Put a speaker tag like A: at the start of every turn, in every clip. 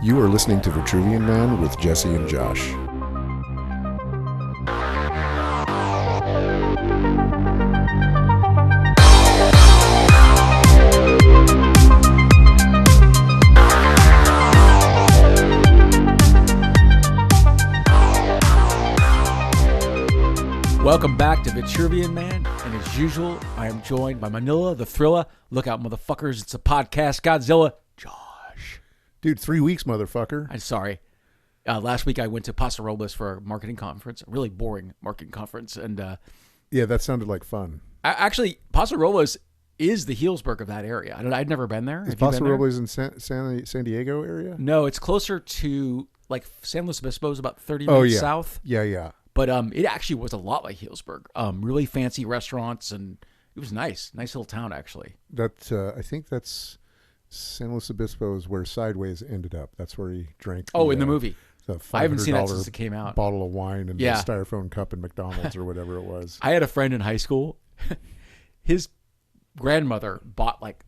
A: You are listening to Vitruvian Man with Jesse and Josh.
B: Welcome back to Vitruvian Man, and as usual, I am joined by Manila the Thriller. Look out, motherfuckers, it's a podcast, Godzilla. Josh.
A: Dude, 3 weeks, motherfucker.
B: I'm sorry. Last week I went to Paso Robles for a marketing conference, a really boring marketing conference, and
A: Yeah, that sounded like fun.
B: actually, Paso Robles is the Healdsburg of that area. I'd never been there.
A: Is Paso Robles in San Diego area?
B: No, it's closer to, like, San Luis Obispo is about 30 minutes south.
A: Yeah.
B: But it actually was a lot like Healdsburg. Really fancy restaurants, and it was nice. Nice little town, actually.
A: I think that's San Luis Obispo is where Sideways ended up. That's where he drank.
B: In the movie. I haven't seen that
A: $500
B: since it came out.
A: Bottle of wine and a styrofoam cup in McDonald's or whatever it was.
B: I had a friend in high school. His grandmother bought, like,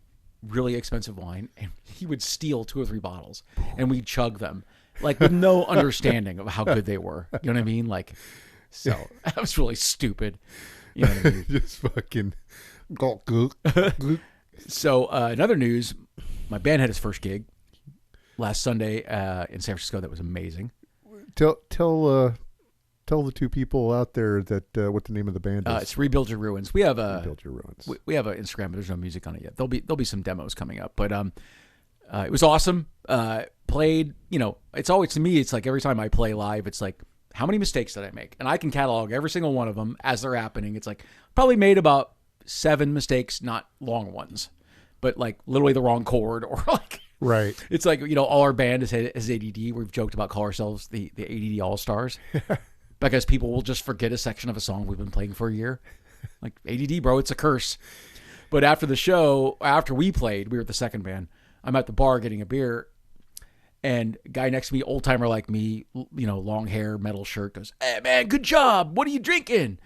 B: really expensive wine, and he would steal 2 or 3 bottles, and we'd chug them. Like, with no understanding of how good they were. You know what I mean? Like, so that was really stupid. You know what I mean?
A: Just fucking.
B: So, in other news, my band had its first gig last Sunday in San Francisco. That was amazing.
A: Tell the two people out there that what the name of the band is.
B: It's Rebuild Your Ruins. We have
A: Rebuild Your Ruins.
B: We have an Instagram, but there's no music on it yet. There'll be some demos coming up, but it was awesome. Played, it's always, to me, it's like every time I play live, it's like, how many mistakes did I make? And I can catalog every single one of them as they're happening. It's like, probably made about 7 mistakes, not long ones, but like literally the wrong chord or like,
A: right.
B: It's like, all our band is ADD. We've joked about calling ourselves the ADD All-Stars because people will just forget a section of a song we've been playing for a year. Like, ADD, bro, it's a curse. But after the show, after we played, we were the second band. I'm at the bar getting a beer, and a guy next to me, old timer like me, long hair, metal shirt, goes, "Hey man, good job. What are you drinking?"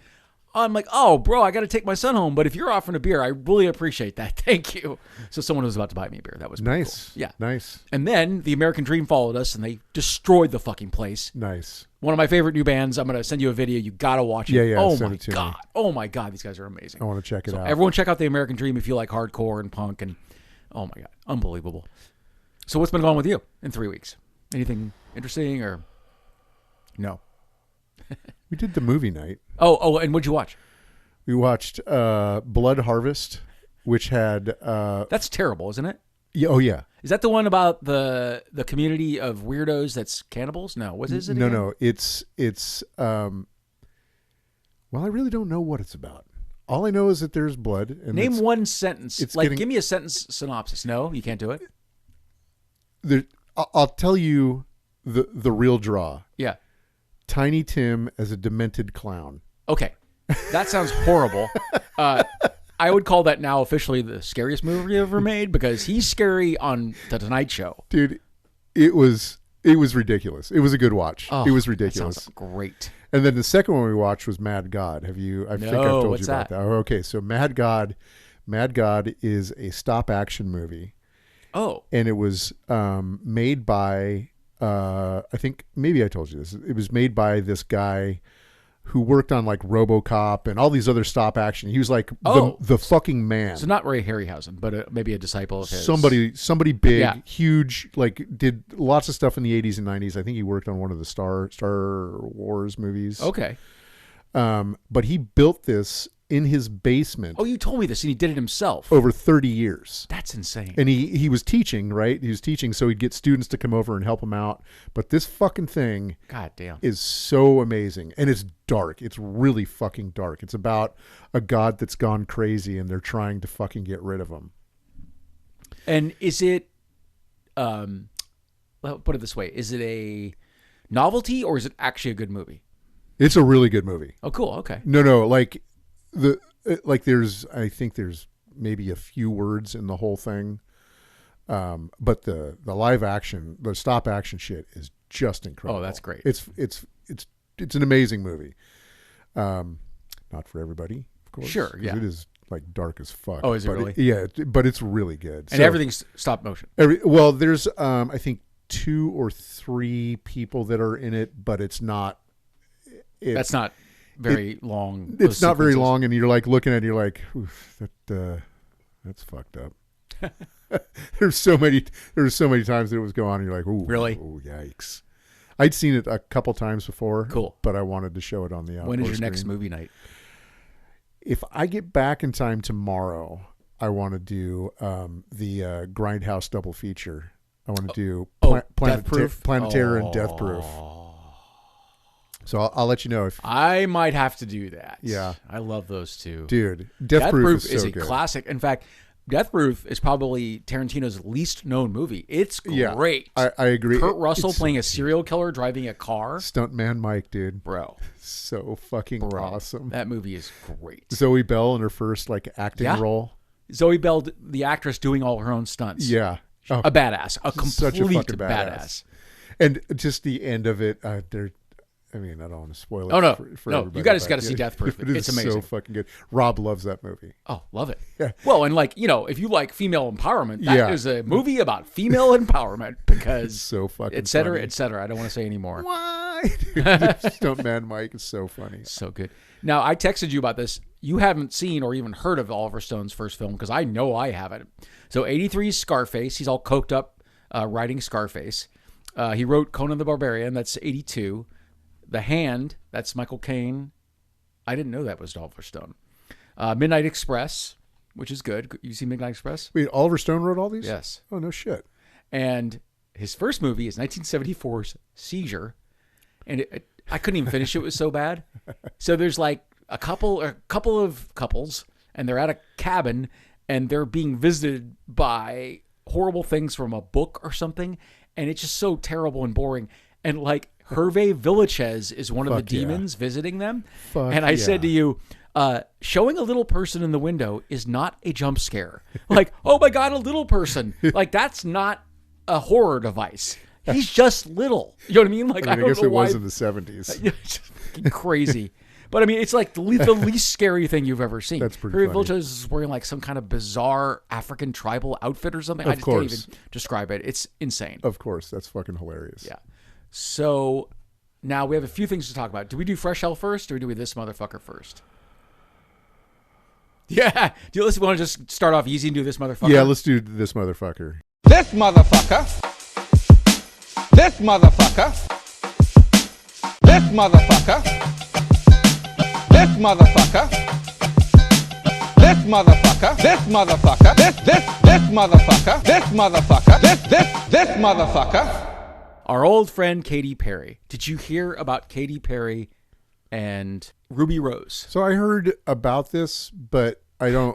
B: I'm like, "Oh, bro, I got to take my son home. But if you're offering a beer, I really appreciate that. Thank you." So someone was about to buy me a beer. That was
A: nice.
B: Cool. Yeah,
A: nice.
B: And then the American Dream followed us, and they destroyed the fucking place.
A: Nice.
B: One of my favorite new bands. I'm gonna send you a video. You gotta watch it.
A: Yeah.
B: Oh
A: send
B: my
A: it to
B: god.
A: me.
B: Oh my god. These guys are amazing.
A: I want to check it out.
B: Everyone, check out the American Dream if you like hardcore and punk and. Oh my god, unbelievable. So what's been going on with you in 3 weeks? Anything interesting or no?
A: We did the movie night.
B: Oh, and what'd you watch?
A: We watched Blood Harvest, which had
B: That's terrible, isn't it?
A: Yeah, oh yeah.
B: Is that the one about the community of weirdos that's cannibals? No, what is it?
A: No. It's well, I really don't know what it's about. All I know is that there's blood. And
B: name one sentence.
A: It's
B: give me a sentence synopsis. No, you can't do it.
A: I'll tell you the real draw.
B: Yeah.
A: Tiny Tim as a demented clown.
B: Okay. That sounds horrible. I would call that now officially the scariest movie ever made because he's scary on The Tonight Show.
A: Dude, it was ridiculous. It was a good watch.
B: Oh,
A: it was ridiculous.
B: That sounds great.
A: And then the second one we watched was Mad God. I think I've told you about that. Oh, okay, so Mad God is a stop action movie.
B: Oh.
A: And it was made by I think maybe I told you this. It was made by this guy who worked on like RoboCop and all these other stop action. He was like the fucking man.
B: So not Ray Harryhausen, but maybe a disciple of his.
A: Somebody big, huge, like did lots of stuff in the 80s and 90s. I think he worked on one of the Star Wars movies.
B: Okay.
A: But he built this in his basement.
B: Oh, you told me this, and he did it himself.
A: Over 30 years.
B: That's insane.
A: And he was teaching, right? He was teaching, so he'd get students to come over and help him out. But this fucking thing is so amazing. And it's dark. It's really fucking dark. It's about a god that's gone crazy, and they're trying to fucking get rid of him.
B: And is it, I'll put it this way, is it a novelty, or is it actually a good movie?
A: It's a really good movie.
B: Oh, cool. Okay.
A: No, like... I think there's maybe a few words in the whole thing, but the live action, the stop action shit is just incredible.
B: Oh, that's great.
A: It's an amazing movie. Not for everybody, of course.
B: Sure, yeah.
A: It is like dark as fuck.
B: Oh, is it really?
A: Yeah, but it's really good.
B: And everything's stop motion.
A: There's I think 2 or 3 people that are in it, but it's not.
B: That's not very long.
A: It's not very long, and you're like looking at it, you're like, oof, that's fucked up. There's so many times that it was going on, and you're like, ooh,
B: really?
A: Oh, yikes. I'd seen it a couple times before.
B: Cool.
A: But I wanted to show it on the outdoor
B: When is your
A: screen.
B: next movie night?
A: If I get back in time tomorrow, I want to do the Grindhouse double feature. I want to do Planet Terror and Death Proof. So I'll let you know if
B: I might have to do that.
A: Yeah,
B: I love those two.
A: Dude, Death Proof is so
B: a
A: good.
B: Classic. In fact, Death Proof is probably Tarantino's least known movie. It's great.
A: Yeah, I agree.
B: Kurt Russell playing a serial killer driving a car.
A: Stuntman Mike, dude.
B: Bro.
A: So fucking awesome.
B: That movie is great.
A: Zoe Bell in her first acting role.
B: Zoe Bell, the actress, doing all her own stunts.
A: Yeah.
B: Oh, a badass. A complete
A: such a fucking
B: badass.
A: And just the end of it, I mean, I don't want to spoil it.
B: Oh, no.
A: For
B: no,
A: everybody,
B: you guys got to see Death Proof.
A: It's
B: amazing.
A: so fucking good. Rob loves that movie.
B: Oh, love it.
A: Yeah.
B: Well, and if you like female empowerment, that is a movie about female empowerment because
A: it's so fucking
B: et cetera,
A: funny.
B: et cetera. I don't want to say anymore.
A: Why? Stuntman Mike is so funny.
B: So good. Now, I texted you about this. You haven't seen or even heard of Oliver Stone's first film because I know I haven't. So 83's Scarface. He's all coked up writing Scarface. He wrote Conan the Barbarian. That's 82. The Hand, that's Michael Caine. I didn't know that was Oliver Stone. Midnight Express, which is good. You see Midnight Express?
A: Wait, Oliver Stone wrote all these?
B: Yes.
A: Oh, no shit. And
B: his first movie is 1974's Seizure. And I couldn't even finish it. It was so bad. So there's a couple of couples, and they're at a cabin, and they're being visited by horrible things from a book or something. And it's just so terrible and boring. And Hervé Villachez is one of the demons visiting them. And I said to you, showing a little person in the window is not a jump scare. Oh my God, a little person. That's not a horror device. He's just little. You know what I mean? I
A: guess it was in the 70s.
B: It's crazy. But I mean, it's the least scary thing you've ever seen.
A: That's pretty
B: funny.
A: funny.
B: Villachez is wearing some kind of bizarre African tribal outfit or something. I just can't even describe it. It's insane.
A: Of course. That's fucking hilarious.
B: Yeah. So now we have a few things to talk about. Do we do Fresh Hell first, or do we do This Motherfucker first? Yeah. Do you want to just start off easy and do This Motherfucker?
A: Yeah, let's do This Motherfucker.
C: This motherfucker. This motherfucker. This motherfucker. This motherfucker. This motherfucker. This motherfucker. This motherfucker. This motherfucker. This motherfucker.
B: Our old friend Katy Perry. Did you hear about Katy Perry and Ruby Rose?
A: So I heard about this, but I'm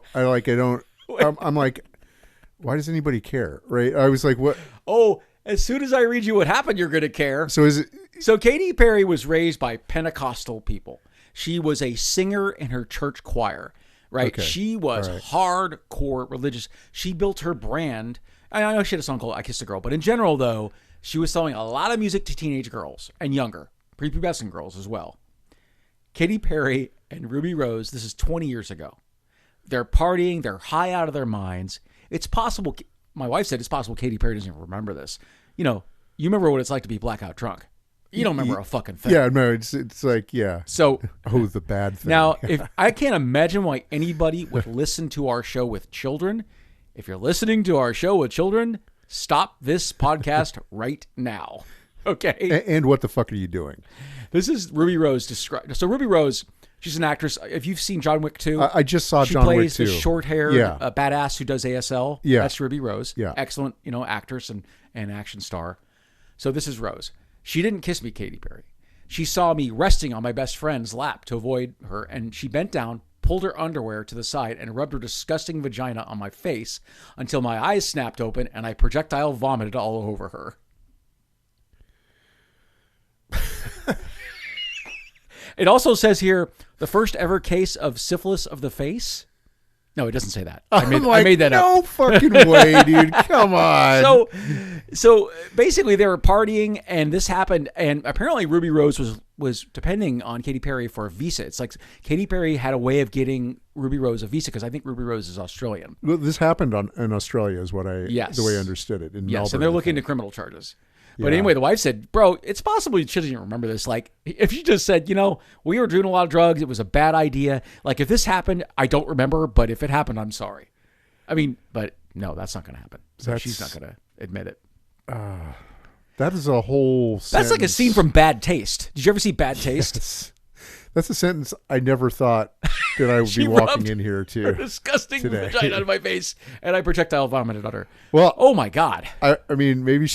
A: like, why does anybody care? Right? I was like, what?
B: Oh, as soon as I read you what happened, you're going to care.
A: So is it?
B: So Katy Perry was raised by Pentecostal people. She was a singer in her church choir, right?
A: Okay.
B: She was hardcore religious. She built her brand. I know she had a song called I Kissed a Girl, but in general, though, she was selling a lot of music to teenage girls and younger, prepubescent girls as well. Katy Perry and Ruby Rose, this is 20 years ago. They're partying. They're high out of their minds. It's possible. My wife said it's possible Katy Perry doesn't even remember this. You remember what it's like to be blackout drunk. You don't remember a fucking thing.
A: Yeah, no, it's yeah.
B: So,
A: the bad thing.
B: Now, if I can't imagine why anybody would listen to our show with children. If you're listening to our show with children, stop this podcast right now. Okay?
A: And what the fuck are you doing?
B: This is Ruby Rose described. So Ruby Rose, she's an actress. If you've seen John Wick 2,
A: I just saw John Wick 2.
B: She plays the short-haired badass who does ASL.
A: Yeah.
B: That's Ruby Rose.
A: Yeah.
B: Excellent, actress and action star. So this is Rose. She didn't kiss me, Katy Perry. She saw me resting on my best friend's lap to avoid her, and she bent down, pulled her underwear to the side, and rubbed her disgusting vagina on my face until my eyes snapped open and I projectile vomited all over her. It also says here, the first ever case of syphilis of the face. No, it doesn't say that. I made that up.
A: No fucking way, dude. Come on.
B: So basically they were partying and this happened, and apparently Ruby Rose was depending on Katy Perry for a visa. It's like Katy Perry had a way of getting Ruby Rose a visa because I think Ruby Rose is Australian.
A: Well, this happened in Australia is what the way I understood it. In Melbourne,
B: and they're looking into criminal charges. But anyway, the wife said, bro, it's possible she doesn't even remember this. Like, if she just said, we were doing a lot of drugs. It was a bad idea. Like, if this happened, I don't remember. But if it happened, I'm sorry. I mean, but no, that's not going to happen. So she's not going to admit it.
A: That is a whole sentence.
B: That's like a scene from Bad Taste. Did you ever see Bad Taste?
A: Yes. That's a sentence I never thought that I would be walking in here to.
B: Her disgusting vagina out of my face, and I projectile vomited on her.
A: Well,
B: oh my God.
A: I mean, maybe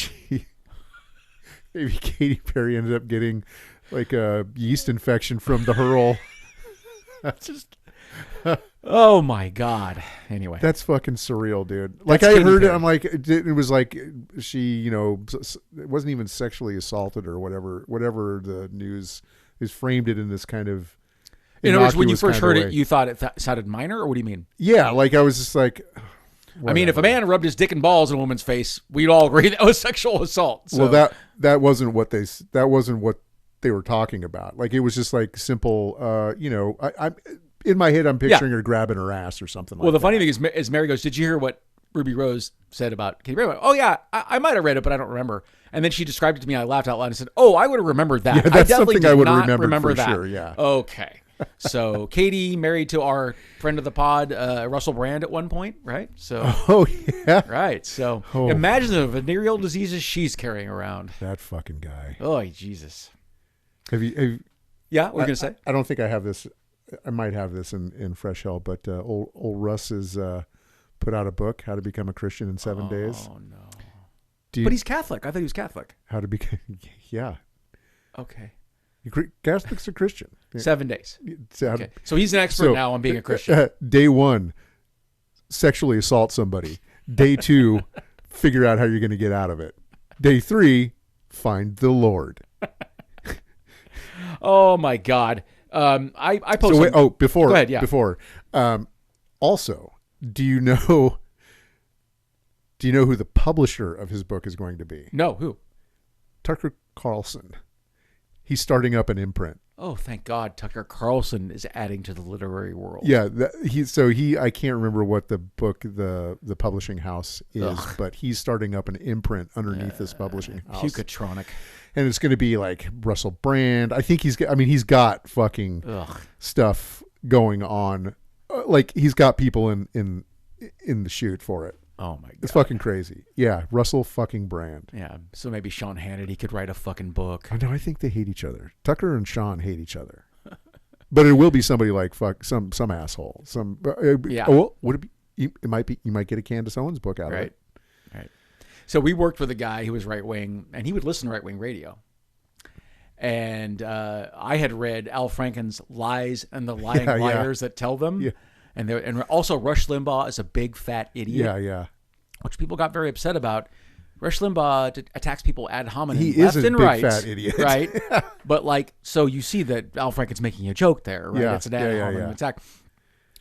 A: Katy Perry ended up getting like a yeast infection from the hurl.
B: That's just. Oh my God. Anyway,
A: that's fucking surreal, dude. Like I heard it, I'm like, it was like she, it wasn't even sexually assaulted or whatever the news is framed it in this kind of.
B: In other words, when you first heard it, you thought it sounded minor, or what do you mean?
A: Yeah, like I was just like.
B: Whatever. I mean, if a man rubbed his dick and balls in a woman's face, we'd all agree that was sexual assault. So.
A: Well, that wasn't what they were talking about. Like it was just like simple. I'm in my head, I'm picturing her grabbing her ass or something.
B: Well, the funny thing is, Mary goes, "Did you hear what Ruby Rose said about Katy Perry?" Oh yeah, I might have read it, but I don't remember. And then she described it to me. I laughed out loud and said, "Oh, I would have remembered that.
A: Yeah, that's
B: I definitely
A: something I would
B: remember
A: for
B: that."
A: Sure, yeah.
B: Okay. So Katie married to our friend of the pod, Russell Brand, at one point, right? So.
A: Oh yeah.
B: Right. So imagine the venereal diseases she's carrying around.
A: That fucking guy.
B: Oh Jesus.
A: Have you?
B: Yeah, we're gonna say.
A: I don't think I have this. I might have this in Fresh Hell, but old Russ has put out a book, How to Become a Christian in 7 Days.
B: Oh no. But he's Catholic. I thought he was Catholic.
A: How to become? Yeah.
B: Okay.
A: Catholics are Christian.
B: 7 days. Okay. So he's an expert now on being a Christian.
A: Day 1, sexually assault somebody. Day 2, figure out how you're going to get out of it. Day 3, find the Lord.
B: Oh my God. I posted.
A: So wait, before.
B: Go ahead, yeah.
A: Before. Also, do you know who the publisher of his book is going to be?
B: No, who?
A: Tucker Carlson. He's starting up an imprint.
B: Oh, thank God, Tucker Carlson is adding to the literary world.
A: Yeah, I can't remember what the book the publishing house is, but he's starting up an imprint underneath this publishing house.
B: Hucatronic.
A: And it's going to be like Russell Brand. I think he's got fucking stuff going on. Like he's got people in the shoot for it.
B: Oh my God.
A: It's fucking crazy. Yeah, Russell fucking Brand.
B: Yeah, so maybe Sean Hannity could write a fucking book.
A: No, I think they hate each other. Tucker and Sean hate each other. But it will be somebody like some asshole.
B: Yeah.
A: Oh, would it be? It might be. You might get a Candace Owens book out of it.
B: Right. So we worked with a guy who was right wing, and he would listen to right wing radio. And I had read Al Franken's Lies and the Lying Liars That Tell Them. Yeah. And also Rush Limbaugh is a big fat idiot.
A: Yeah.
B: Which people got very upset about. Rush Limbaugh attacks people ad hominem,
A: he
B: left
A: is a
B: and
A: big
B: right,
A: fat idiot,
B: right? But so you see that Al Franken's making a joke there, right?
A: Yeah.
B: It's an ad hominem attack.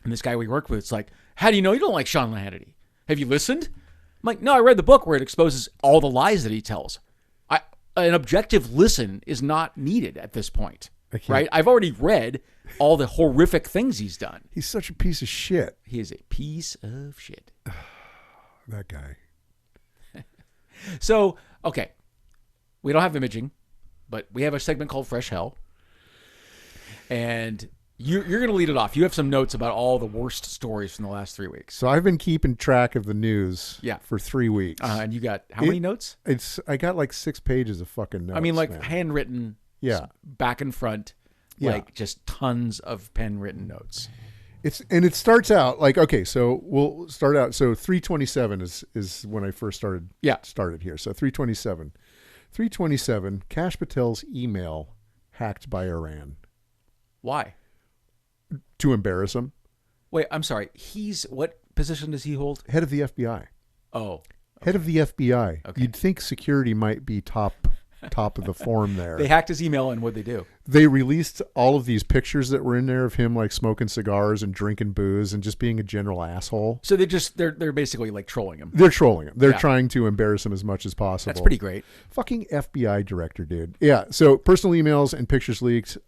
B: And this guy we worked with, it's like, how do you know you don't like Sean Hannity? Have you listened? I'm like, no, I read the book where it exposes all the lies that he tells. An objective listen is not needed at this point, right? I've already read all the horrific things he's done.
A: He's such a piece of shit.
B: He is a piece of shit.
A: That guy.
B: So, okay. We don't have imaging, but we have a segment called Fresh Hell. And you're going to lead it off. You have some notes about all the worst stories from the last 3 weeks.
A: So I've been keeping track of the news for 3 weeks.
B: And you got how many notes?
A: I got like 6 pages of fucking notes.
B: I mean, like handwritten, back and front, like just tons of pen written notes.
A: It starts out like, okay, so we'll start out. So 327 is when I first started here. So 327, Kash Patel's email hacked by Iran.
B: Why?
A: To embarrass him.
B: Wait, I'm sorry. What position does he hold?
A: Head of the FBI.
B: Oh. Okay.
A: Head of the FBI.
B: Okay.
A: You'd think security might be top of the form there.
B: They hacked his email, and what'd they do?
A: They released all of these pictures that were in there of him like smoking cigars and drinking booze and just being a general asshole.
B: So they're basically like trolling him.
A: They're trolling him. They're trying to embarrass him as much as possible.
B: That's pretty great.
A: Fucking FBI director, dude. Yeah. So personal emails and pictures leaked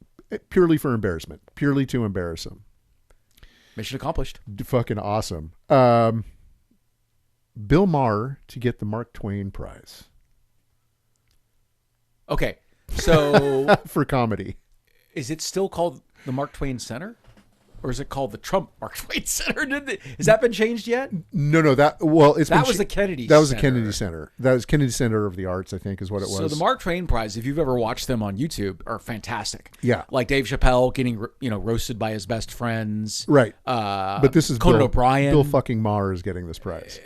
A: purely for embarrassment, purely to embarrass him.
B: Mission accomplished.
A: Fucking awesome. Bill Maher to get the Mark Twain Prize.
B: Okay, so
A: for comedy.
B: Is it still called the Mark Twain Center? Or is it called the Trump Mark Twain Center? Has that been changed yet?
A: No. That was
B: the Kennedy.
A: That was the Kennedy Center. That was Kennedy Center of the Arts, I think, is what it was.
B: So the Mark Twain Prize, if you've ever watched them on YouTube, are fantastic.
A: Yeah,
B: like Dave Chappelle getting roasted by his best friends.
A: Right. But this is
B: Conan O'Brien.
A: Bill fucking Maher is getting this prize.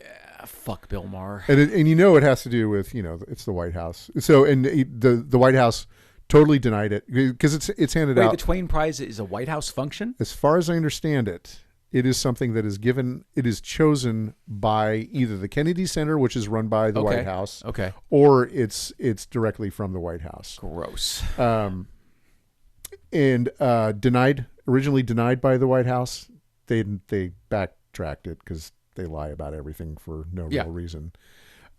B: Fuck Bill Maher.
A: And it has to do with it's the White House. So and the White House totally denied it because it's handed out.
B: The Twain Prize is a White House function?
A: As far as I understand it, it is something that is given. It is chosen by either the Kennedy Center, which is run by the White House, or it's directly from the White House.
B: Gross.
A: And originally denied by the White House. They backtracked it because they lie about everything for no real reason.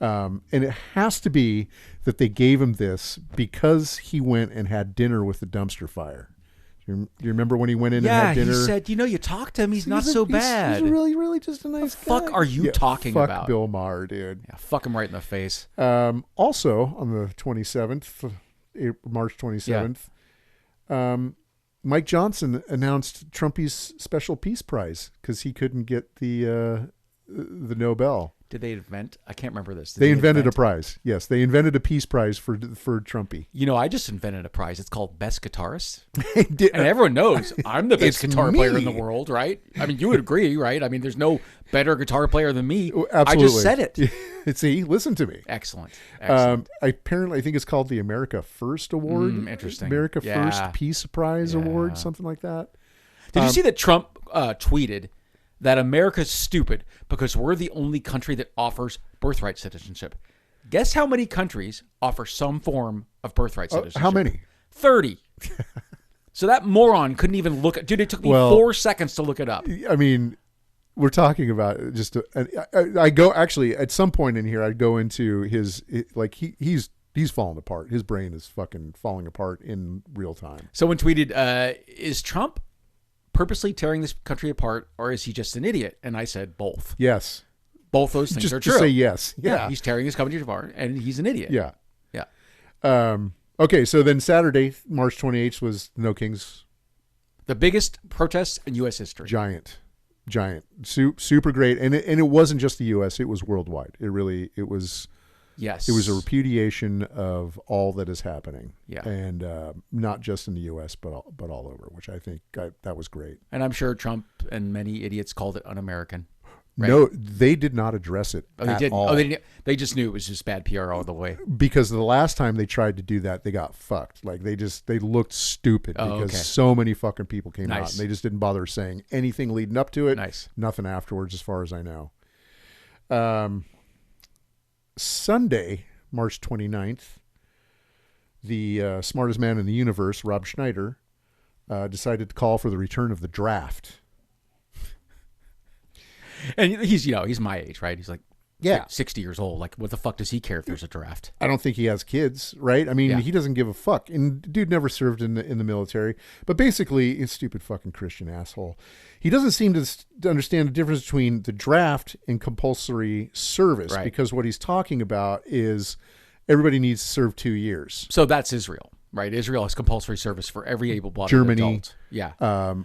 A: And it has to be that they gave him this because he went and had dinner with the dumpster fire. You remember when he went in and had dinner?
B: Yeah, he said, you talk to him. He's not so bad.
A: He's really, really just a nice guy.
B: What the fuck are you talking about?
A: Fuck Bill Maher, dude.
B: Yeah, fuck him right in the face.
A: Also, on the 27th, March 27th, Mike Johnson announced Trumpy's Special Peace Prize because he couldn't get the Nobel.
B: Did they invent? I can't remember this.
A: They invented a prize. Yes, they invented a peace prize for Trumpy.
B: I just invented a prize. It's called Best Guitarist. And everyone knows I'm the best guitar player in the world, right? I mean, you would agree, right? I mean, there's no better guitar player than me.
A: Absolutely.
B: I just said it.
A: See, listen to me.
B: Excellent.
A: Apparently, I think it's called the America First Award.
B: Interesting.
A: America First Peace Prize Award, something like that.
B: Did you see that Trump tweeted that America's stupid because we're the only country that offers birthright citizenship? Guess how many countries offer some form of birthright citizenship?
A: How many?
B: 30. So that moron couldn't even look at... Dude, it took me 4 seconds to look it up.
A: I mean, we're talking about just... I go... Actually, at some point in here, I'd go into his... He's falling apart. His brain is fucking falling apart in real time.
B: Someone tweeted, is Trump purposely tearing this country apart, or is he just an idiot? And I said both.
A: Yes.
B: Both those things are true.
A: Just say yes.
B: Yeah. He's tearing his country apart, and he's an idiot.
A: Yeah.
B: Yeah.
A: Okay, so then Saturday, March 28th, was No Kings.
B: The biggest protest in U.S. history.
A: Giant. Super great. And it wasn't just the U.S., it was worldwide. It was...
B: Yes.
A: It was a repudiation of all that is happening.
B: Yeah.
A: And not just in the U.S., but all over, which I think that was great.
B: And I'm sure Trump and many idiots called it un-American. Right?
A: No, they did not address it at all.
B: Oh, they just knew it was just bad PR all the way.
A: Because the last time they tried to do that, they got fucked. Like they looked stupid because so many fucking people came out and they just didn't bother saying anything leading up to it.
B: Nice.
A: Nothing afterwards, as far as I know. Sunday, March 29th, the smartest man in the universe, Rob Schneider, decided to call for the return of the draft.
B: And he's my age, right? He's like 60 years old. Like, what the fuck does he care if there's a draft?
A: I don't think he has kids, right? I mean, he doesn't give a fuck. And dude never served in the military. But basically, he's a stupid fucking Christian asshole. He doesn't seem to understand the difference between the draft and compulsory service. Right. Because what he's talking about is everybody needs to serve 2 years.
B: So that's Israel, right? Israel has compulsory service for every able-bodied adult. Yeah.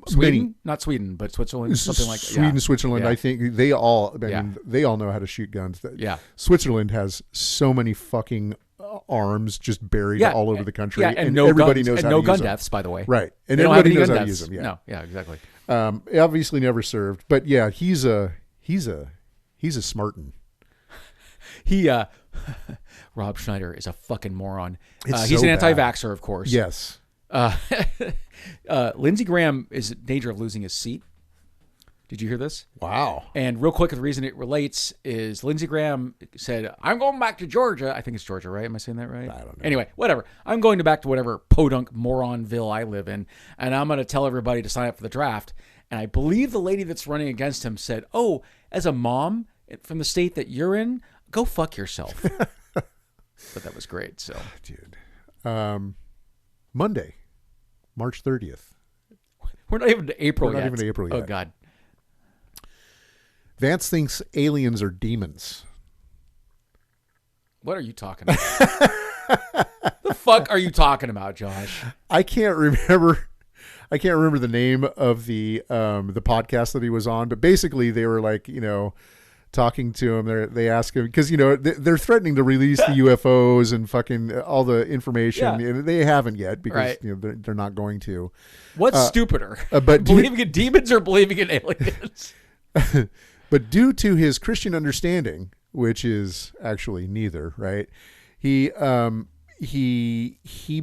B: Sweden? Not Sweden, but Switzerland, something like that.
A: Sweden, Switzerland, I think they all they all know how to shoot guns.
B: Yeah.
A: Switzerland has so many fucking arms just buried all over the country.
B: Yeah, and no
A: everybody
B: guns,
A: knows
B: and
A: how
B: no
A: to
B: gun
A: use them.
B: deaths, by the way.
A: Right. And everybody knows how to use them. Yeah.
B: No, yeah, exactly.
A: He obviously never served, but yeah, he's a smartin'.
B: Rob Schneider is a fucking moron. He's an anti-vaxxer, of course.
A: Yes.
B: Lindsey Graham is in danger of losing his seat. Did you hear this?
A: Wow.
B: And real quick, the reason it relates is Lindsey Graham said, I'm going back to Georgia. I think it's Georgia, right? Am I saying that right?
A: I don't know.
B: Anyway, whatever. I'm going back to whatever podunk moronville I live in, and I'm going to tell everybody to sign up for the draft. And I believe the lady that's running against him said, oh, as a mom from the state that you're in, go fuck yourself. But that was great. So,
A: dude. Monday, March 30th.
B: We're not even to April yet.
A: Not even to April yet.
B: Oh, God.
A: Vance thinks aliens are demons.
B: What are you talking about? fuck are you talking about, Josh?
A: I can't remember the name of the podcast that he was on, but basically they were like, talking to him. They ask him because they're threatening to release the UFOs and fucking all the information.
B: Yeah.
A: And they haven't yet because
B: Right.
A: They're not going to.
B: What's stupider,
A: but
B: believing in demons or believing in aliens?
A: But due to his Christian understanding, which is actually neither, right? He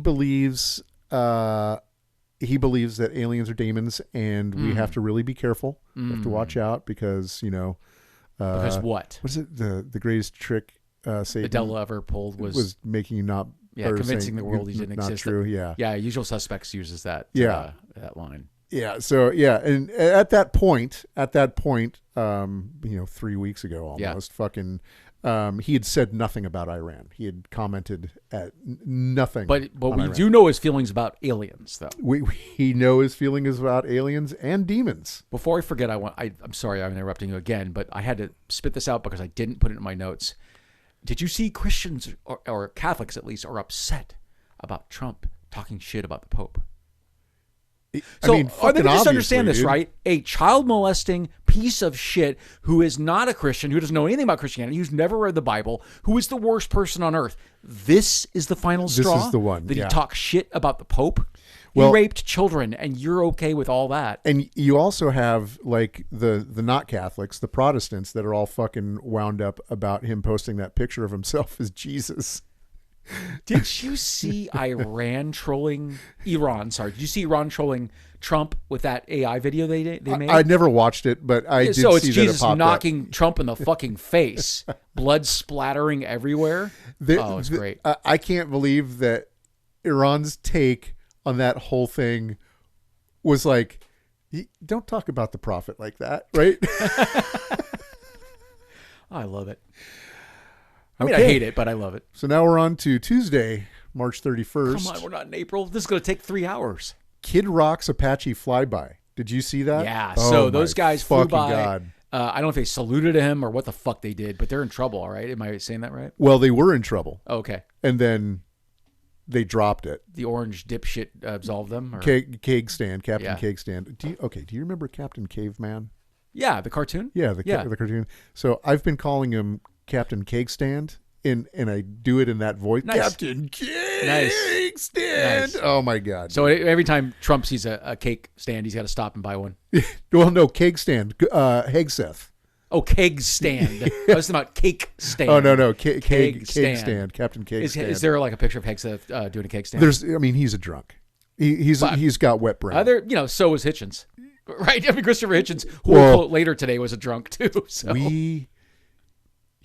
A: believes that aliens are demons, and we have to really be careful. We have to watch out because
B: Because what?
A: What is it? The greatest trick Satan
B: The devil ever pulled was
A: making you not.
B: convincing the world he didn't
A: not
B: exist.
A: true. Yeah.
B: Yeah. Usual Suspects uses that. That line.
A: Yeah. So and at that point, 3 weeks ago almost, he had said nothing about Iran. He had commented at nothing.
B: But
A: on
B: we
A: Iran.
B: do know his feelings about aliens, though.
A: We know his feelings about aliens and demons.
B: Before I forget, I'm sorry I'm interrupting you again, but I had to spit this out because I didn't put it in my notes. Did you see Christians or Catholics at least are upset about Trump talking shit about the Pope? So let me just understand this, right? A child molesting piece of shit who is not a Christian, who doesn't know anything about Christianity, who's never read the Bible, who is the worst person on earth. This is the final straw.
A: This is the one
B: that he talks shit about the Pope. He raped children, and you're okay with all that.
A: And you also have like the not Catholics, the Protestants, that are all fucking wound up about him posting that picture of himself as Jesus.
B: Did you see Iran trolling Trump with that AI video they made?
A: I never watched it, but I did
B: so it's
A: see
B: Jesus
A: that it popped
B: knocking
A: up.
B: Trump in the fucking face, blood splattering everywhere. It's great.
A: I can't believe that Iran's take on that whole thing was like, don't talk about the prophet like that, right?
B: I love it. I mean, I hate it, but I love it.
A: So now we're on to Tuesday, March 31st.
B: Come on, we're not in April. This is going to take 3 hours.
A: Kid Rock's Apache flyby. Did you see that?
B: Yeah. So those guys flew by.
A: God.
B: I don't know if they saluted him or what the fuck they did, but they're in trouble, all right? Am I saying that right?
A: Well, they were in trouble.
B: Okay.
A: And then they dropped it.
B: The orange dipshit absolved them? Or?
A: Cake Stand, Captain
B: Yeah.
A: Cake Stand. Do you remember Captain Caveman?
B: Yeah, the cartoon?
A: Yeah, the cartoon. So I've been calling him Captain Cake Stand, and I do it in that voice.
B: Nice.
A: Captain Cake Stand.
B: Nice.
A: Oh my God.
B: So every time Trump sees a cake stand, he's got to stop and buy one.
A: Well, no, Cake Stand. Hegseth.
B: Oh, keg stand. I was talking about cake stand.
A: Oh no,
B: Keg
A: Cake
B: stand.
A: Stand. Captain Cake Stand.
B: Is there like a picture of Hegseth doing a cake stand?
A: He's a drunk. He's got wet brain.
B: So was Hitchens. Right? I mean, Christopher Hitchens, who we'll quote later today, was a drunk too. So.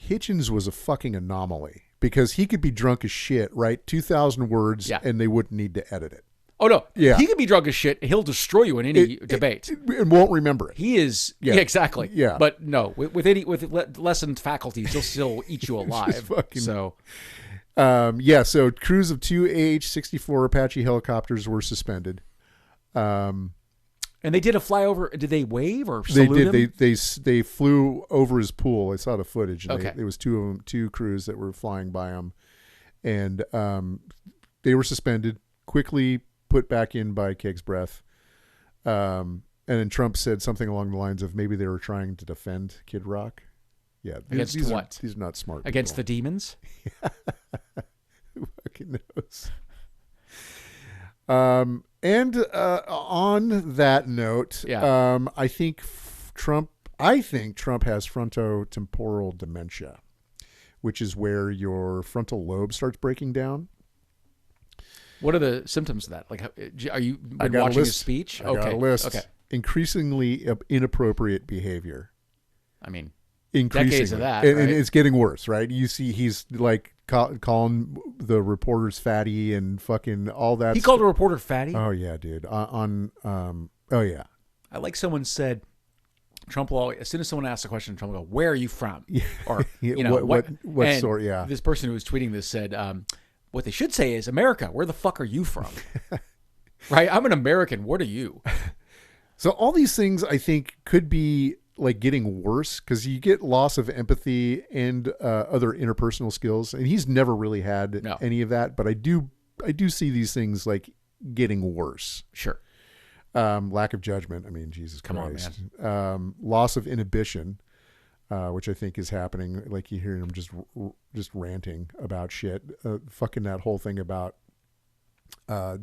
A: Hitchens was a fucking anomaly because he could be drunk as shit, right? 2,000 words, and they wouldn't need to edit it.
B: Oh no!
A: Yeah,
B: he could be drunk as shit. He'll destroy you in any debate.
A: And won't remember it.
B: He is. Yeah, exactly.
A: Yeah,
B: but no, with lessened faculties, he'll still eat you alive. So
A: crews of 2 AH-64 Apache helicopters were suspended.
B: And they did a flyover. Did they wave or salute him?
A: They flew over his pool. I saw the footage. And
B: okay.
A: There was two crews that were flying by him, and they were suspended, quickly put back in by Cake's breath. And then Trump said something along the lines of maybe they were trying to defend Kid Rock. Yeah,
B: against what?
A: These are not smart people.
B: Against the demons.
A: Who fucking knows? And on that note, I think Trump has frontotemporal dementia, which is where your frontal lobe starts breaking down.
B: What are the symptoms of that? Like, are you been
A: watching
B: his speech?
A: I got a list. Okay. Increasingly inappropriate behavior.
B: I mean,
A: increasingly.
B: Decades of that,
A: and it's getting worse, right? You see, he's like calling the reporters fatty and fucking all that.
B: He called a reporter fatty?
A: Oh yeah, dude. Oh yeah.
B: I like someone said, Trump will always, as soon as someone asks a question, Trump will go, "Where are you from?" Or
A: what sort? Yeah.
B: This person who was tweeting this said, "What they should say is, America, where the fuck are you from?" Right? I'm an American. What are you?
A: So all these things I think could be like getting worse because you get loss of empathy and other interpersonal skills, and he's never really had any of that. But I do do see these things like getting worse.
B: Sure.
A: Lack of judgment. I mean, Jesus Christ. Come on, man. Loss of inhibition, which I think is happening. Like you hear him just ranting about shit. Fucking that whole thing about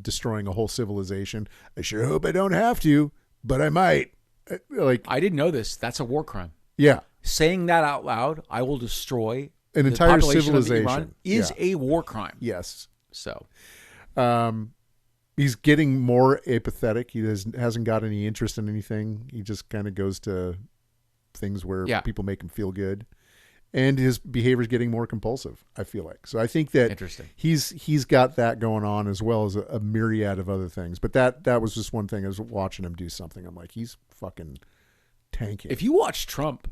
A: destroying a whole civilization. I sure hope I don't have to, but I might. Like,
B: I didn't know this. That's a war crime.
A: Yeah.
B: Saying that out loud, I will destroy
A: an entire civilization
B: Iran, is a war crime.
A: Yes.
B: So,
A: he's getting more apathetic. He hasn't got any interest in anything. He just kind of goes to things where people make him feel good, and his behavior is getting more compulsive, I feel like. So I think that
B: interesting.
A: He's got that going on, as well as a myriad of other things. But that was just one thing. I was watching him do something. I'm like, he's fucking tanking.
B: If you watch Trump,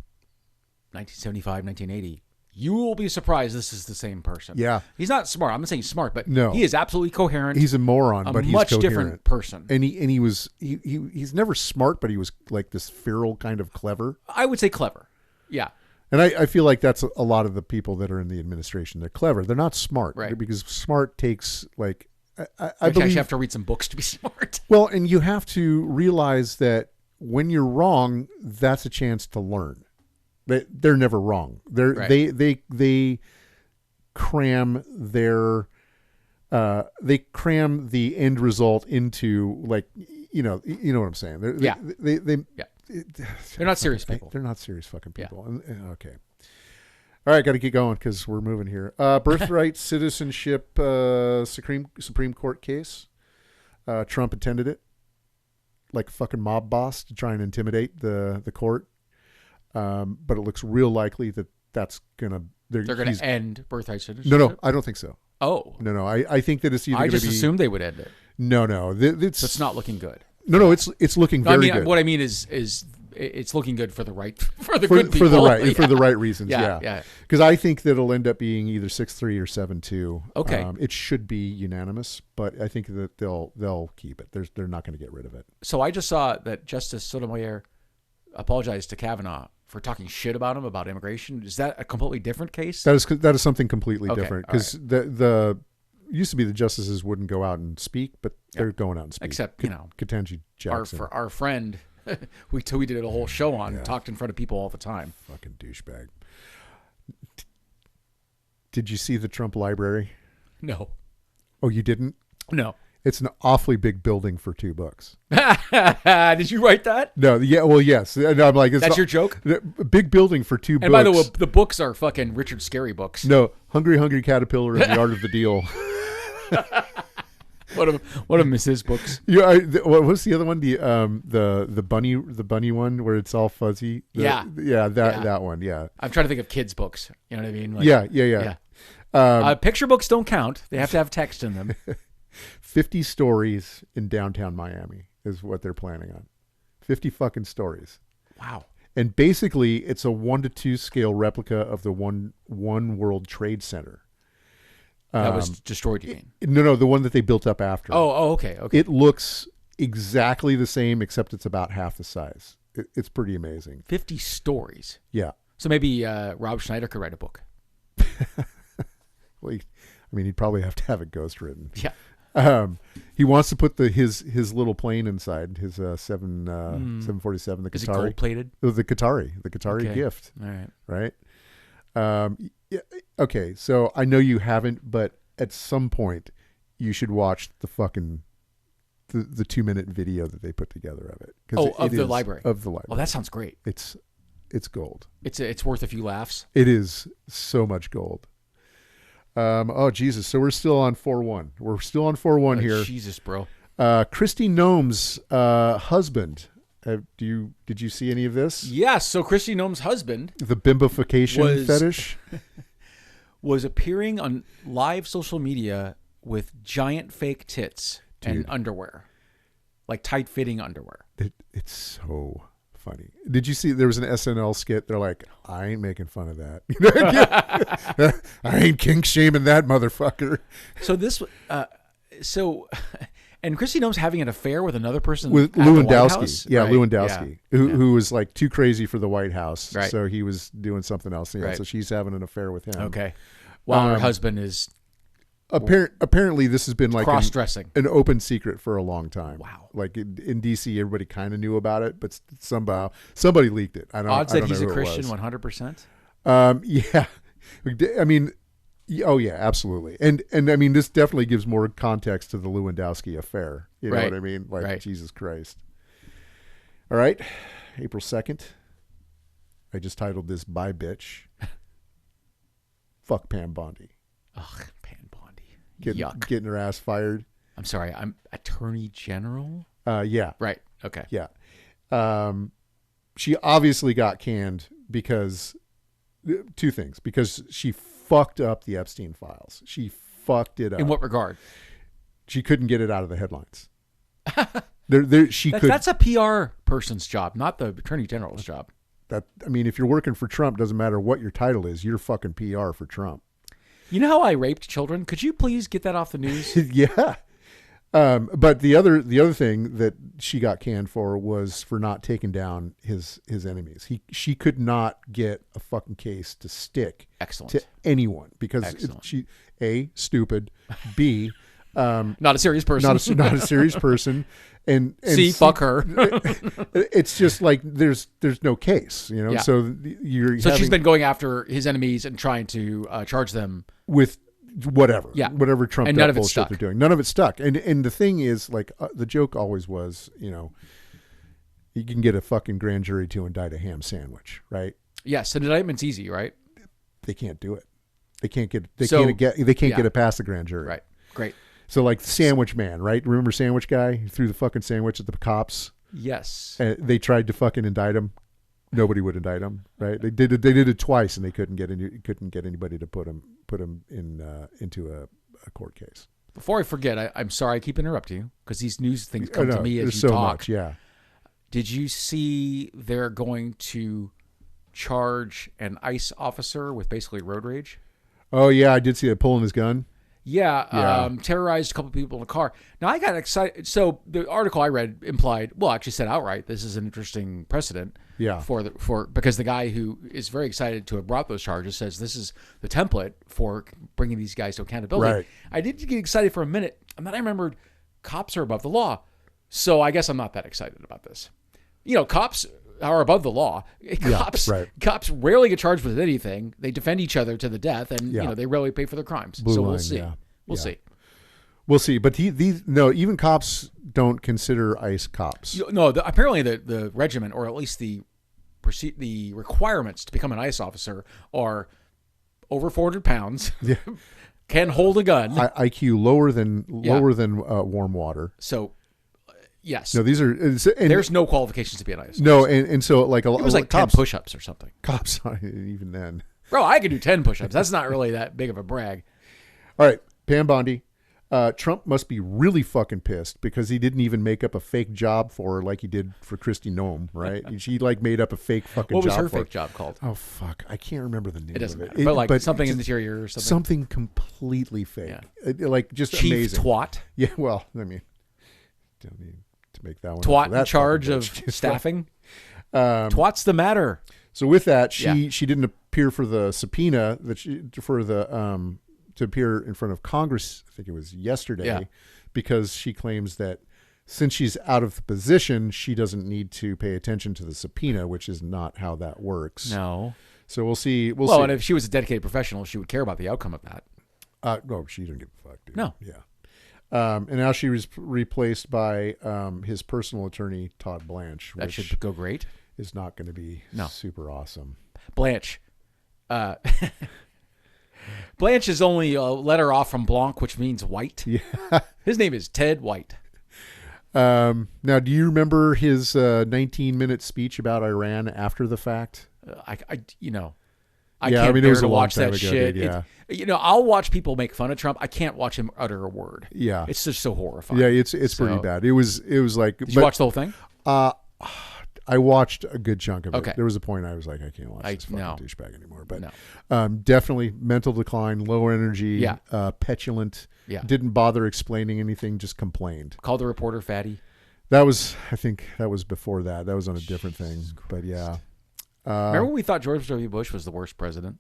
B: 1975, 1980, you will be surprised this is the same person.
A: Yeah.
B: He's not smart. I'm not saying he's smart, but
A: no.
B: He is absolutely coherent.
A: He's a moron, but he's
B: much
A: coherent.
B: Different person.
A: And he's never smart, but he was like this feral kind of clever.
B: I would say clever. Yeah.
A: And I feel like that's a lot of the people that are in the administration. They're clever. They're not smart.
B: Right.
A: Because smart takes like, I
B: believe
A: believe
B: you have to read some books to be smart.
A: Well, and you have to realize that when you're wrong, that's a chance to learn. They're never wrong. They cram the end result into, like, you know what I'm saying.
B: They're not serious people.
A: They're not serious fucking people. Yeah. Okay. All right, got to get going because we're moving here. Birthright citizenship Supreme Court case. Trump attended it like a fucking mob boss to try and intimidate the court. But it looks real likely that that's gonna
B: they're gonna end birthright citizenship.
A: No, I don't think so.
B: Oh,
A: no, I think that it's either.
B: I just assumed they would end it.
A: No,
B: it's not looking good.
A: No, it's looking very good.
B: What I mean is it's looking good for the right good people.
A: For the right reasons.
B: Yeah.
A: Because I think that it'll end up being either 6-3 or 7-2.
B: Okay.
A: It should be unanimous, but I think that they'll keep it. They're not going to get rid of it.
B: So I just saw that Justice Sotomayor apologized to Kavanaugh for talking shit about him about immigration. Is that a completely different case?
A: That is something completely different, because the used to be the justices wouldn't go out and speak, but they're going out and speak.
B: Except
A: Ketanji Jackson,
B: our friend, we did a whole show on, talked in front of people all the time.
A: Fucking douchebag. Did you see the Trump library?
B: No.
A: Oh, you didn't?
B: No.
A: It's an awfully big building for 2 books.
B: Did you write that?
A: No. Yeah. Well, yes. No, I'm like,
B: that's your joke?
A: A big building for 2 books.
B: And by the way, the books are fucking Richard Scarry books.
A: No. Hungry Caterpillar and the Art of the Deal.
B: One of them is his books.
A: Yeah. What's the other one? The bunny one where it's all fuzzy. That one. Yeah.
B: I'm trying to think of kids' books. You know what I mean? Like,
A: yeah.
B: Picture books don't count. They have to have text in them.
A: 50 stories in downtown Miami is what they're planning on. 50 fucking stories.
B: Wow.
A: And basically, it's a 1:2 scale replica of the One World Trade Center.
B: That was destroyed, you mean?
A: No, the one that they built up after.
B: Oh, okay.
A: It looks exactly the same, except it's about half the size. It's pretty amazing.
B: 50 stories.
A: Yeah.
B: So maybe Rob Schneider could write a book.
A: Well, he'd probably have to have it ghostwritten.
B: Yeah.
A: He wants to put his little plane inside his 747. The Qatari.
B: Is it gold plated?
A: The Qatari gift.
B: All right.
A: Right. Yeah. Okay. So I know you haven't, but at some point you should watch the 2-minute video that they put together of it.
B: Of the library.
A: Of the library.
B: Oh, that sounds great.
A: It's gold.
B: It's worth a few laughs.
A: It is so much gold. Oh Jesus! So we're still on 4-1. We're still on 4-1 here.
B: Jesus, bro.
A: Kristi Noem's husband. Did you see any of this?
B: Yes. So Kristi Noem's husband,
A: the bimbification fetish,
B: was appearing on live social media with giant fake tits and underwear, like tight-fitting underwear.
A: It's so funny. Did you see there was an SNL skit? They're like, I ain't making fun of that. I ain't kink shaming that motherfucker.
B: So and Kristi Noem's having an affair with another person
A: with Lewandowski. Yeah, right. Lewandowski,
B: yeah.
A: Who was like too crazy for the White House.
B: Right.
A: So he was doing something else. Yeah,
B: right.
A: So she's having an affair with him.
B: Okay. While her husband is
A: Apparently, this has been like
B: cross-dressing,
A: an open secret for a long time.
B: Wow.
A: Like in DC, everybody kind of knew about it, but somehow somebody leaked it.
B: Odds that he's a Christian, 100%.
A: Yeah, I mean, oh yeah, absolutely. And I mean, this definitely gives more context to the Lewandowski affair. You know what I mean? Like Jesus Christ. All right, April 2nd. I just titled this "Bye Bitch." Fuck Pam Bondi.
B: Ugh, Pam Bondi.
A: Yuck. Getting her ass fired.
B: I'm sorry, I'm Attorney General?
A: Yeah.
B: Right. Okay.
A: Yeah. She obviously got canned because two things. Because she fucked up the Epstein files. She fucked it up.
B: In what regard?
A: She couldn't get it out of the headlines.
B: That's a PR person's job, not the Attorney General's job.
A: I mean, if you're working for Trump, doesn't matter what your title is. You're fucking PR for Trump.
B: You know how I raped children? Could you please get that off the news?
A: Yeah. But the other thing that she got canned for was for not taking down his enemies. She could not get a fucking case to stick to anyone because she A, stupid, B,
B: not a serious person,
A: not a serious person, and
B: C, fuck her.
A: It's just like there's no case, you know. Yeah. So
B: she's been going after his enemies and trying to charge them
A: with whatever Trump
B: and none of it
A: bullshit
B: stuck.
A: they're doing. None of it stuck. And the thing is, like, the joke always was, you know, you can get a fucking grand jury to indict a ham sandwich, right?
B: Yes, an indictment's easy, right?
A: They can't do it. They can't get it past the grand jury.
B: Right. Great.
A: So like Sandwich Man, right? Remember Sandwich Guy? He threw the fucking sandwich at the cops.
B: Yes.
A: And they tried to fucking indict him. Nobody would indict him, right? They did it twice, and they couldn't get anybody to put him into a court case.
B: Before I forget, I'm sorry I keep interrupting you because these news things come to me as you
A: so
B: talk.
A: Much, yeah.
B: Did you see they're going to charge an ICE officer with basically road rage?
A: Oh yeah, I did see it pulling his gun.
B: Yeah. Terrorized a couple of people in a car. Now I got excited. So the article I read actually said outright, this is an interesting precedent.
A: Yeah.
B: Because the guy who is very excited to have brought those charges says this is the template for bringing these guys to accountability.
A: Right.
B: I did get excited for a minute, and then I remembered cops are above the law. So I guess I'm not that excited about this. You know, cops are above the law. Cops rarely get charged with anything. They defend each other to the death, and they rarely pay for their crimes. We'll see. We'll see.
A: We'll see. But even cops don't consider ICE cops.
B: No, apparently the regiment, or at least the requirements to become an ICE officer, are over 400 pounds.
A: Yeah.
B: Can hold a gun.
A: IQ lower than warm water.
B: So. Yes.
A: No,
B: there's no qualifications to be an ICE.
A: No, and so like it
B: was like 10 push-ups or something.
A: Cops, even then.
B: Bro, I could do 10 push-ups. That's not really that big of a brag.
A: All right, Pam Bondi. Trump must be really fucking pissed because he didn't even make up a fake job for her like he did for Kristi Noem, right? She like made up a fake fucking job.
B: What was her fake job called?
A: Oh fuck, I can't remember the name.
B: It doesn't
A: of it.
B: matter. But something interior or something.
A: Something completely fake. Yeah. Like just
B: Chief
A: amazing.
B: Twat.
A: Yeah, well, I mean, don't need to make that one.
B: Twat in charge of staffing. Twat's the matter.
A: So with that, she didn't appear for the subpoena to appear in front of Congress, I think it was yesterday, because she claims that since she's out of the position, she doesn't need to pay attention to the subpoena, which is not how that works.
B: No.
A: So we'll see.
B: And if she was a dedicated professional, she would care about the outcome of that.
A: No, she didn't give a fuck, dude.
B: No.
A: Yeah. And now she was replaced by his personal attorney, Todd Blanche.
B: That should go great.
A: Is not going to be super awesome.
B: Blanche. Blanche is only a letter off from Blanc, which means white.
A: Yeah.
B: His name is Ted White.
A: Now, do you remember his 19-minute speech about Iran after the fact?
B: I can't bear to watch that shit.
A: Yeah.
B: I'll watch people make fun of Trump. I can't watch him utter a word.
A: Yeah.
B: It's just so horrifying.
A: Yeah, it's pretty bad. It was like.
B: Did you watch the whole thing?
A: I watched a good chunk of it.
B: Okay.
A: There was a point I was like, I can't watch this fucking douchebag anymore. But
B: no.
A: Definitely mental decline, low energy, petulant.
B: Yeah.
A: Didn't bother explaining anything, just complained.
B: Called the reporter fatty.
A: I think that was before that. That was on a different thing. But yeah.
B: Remember when we thought George W. Bush was the worst president?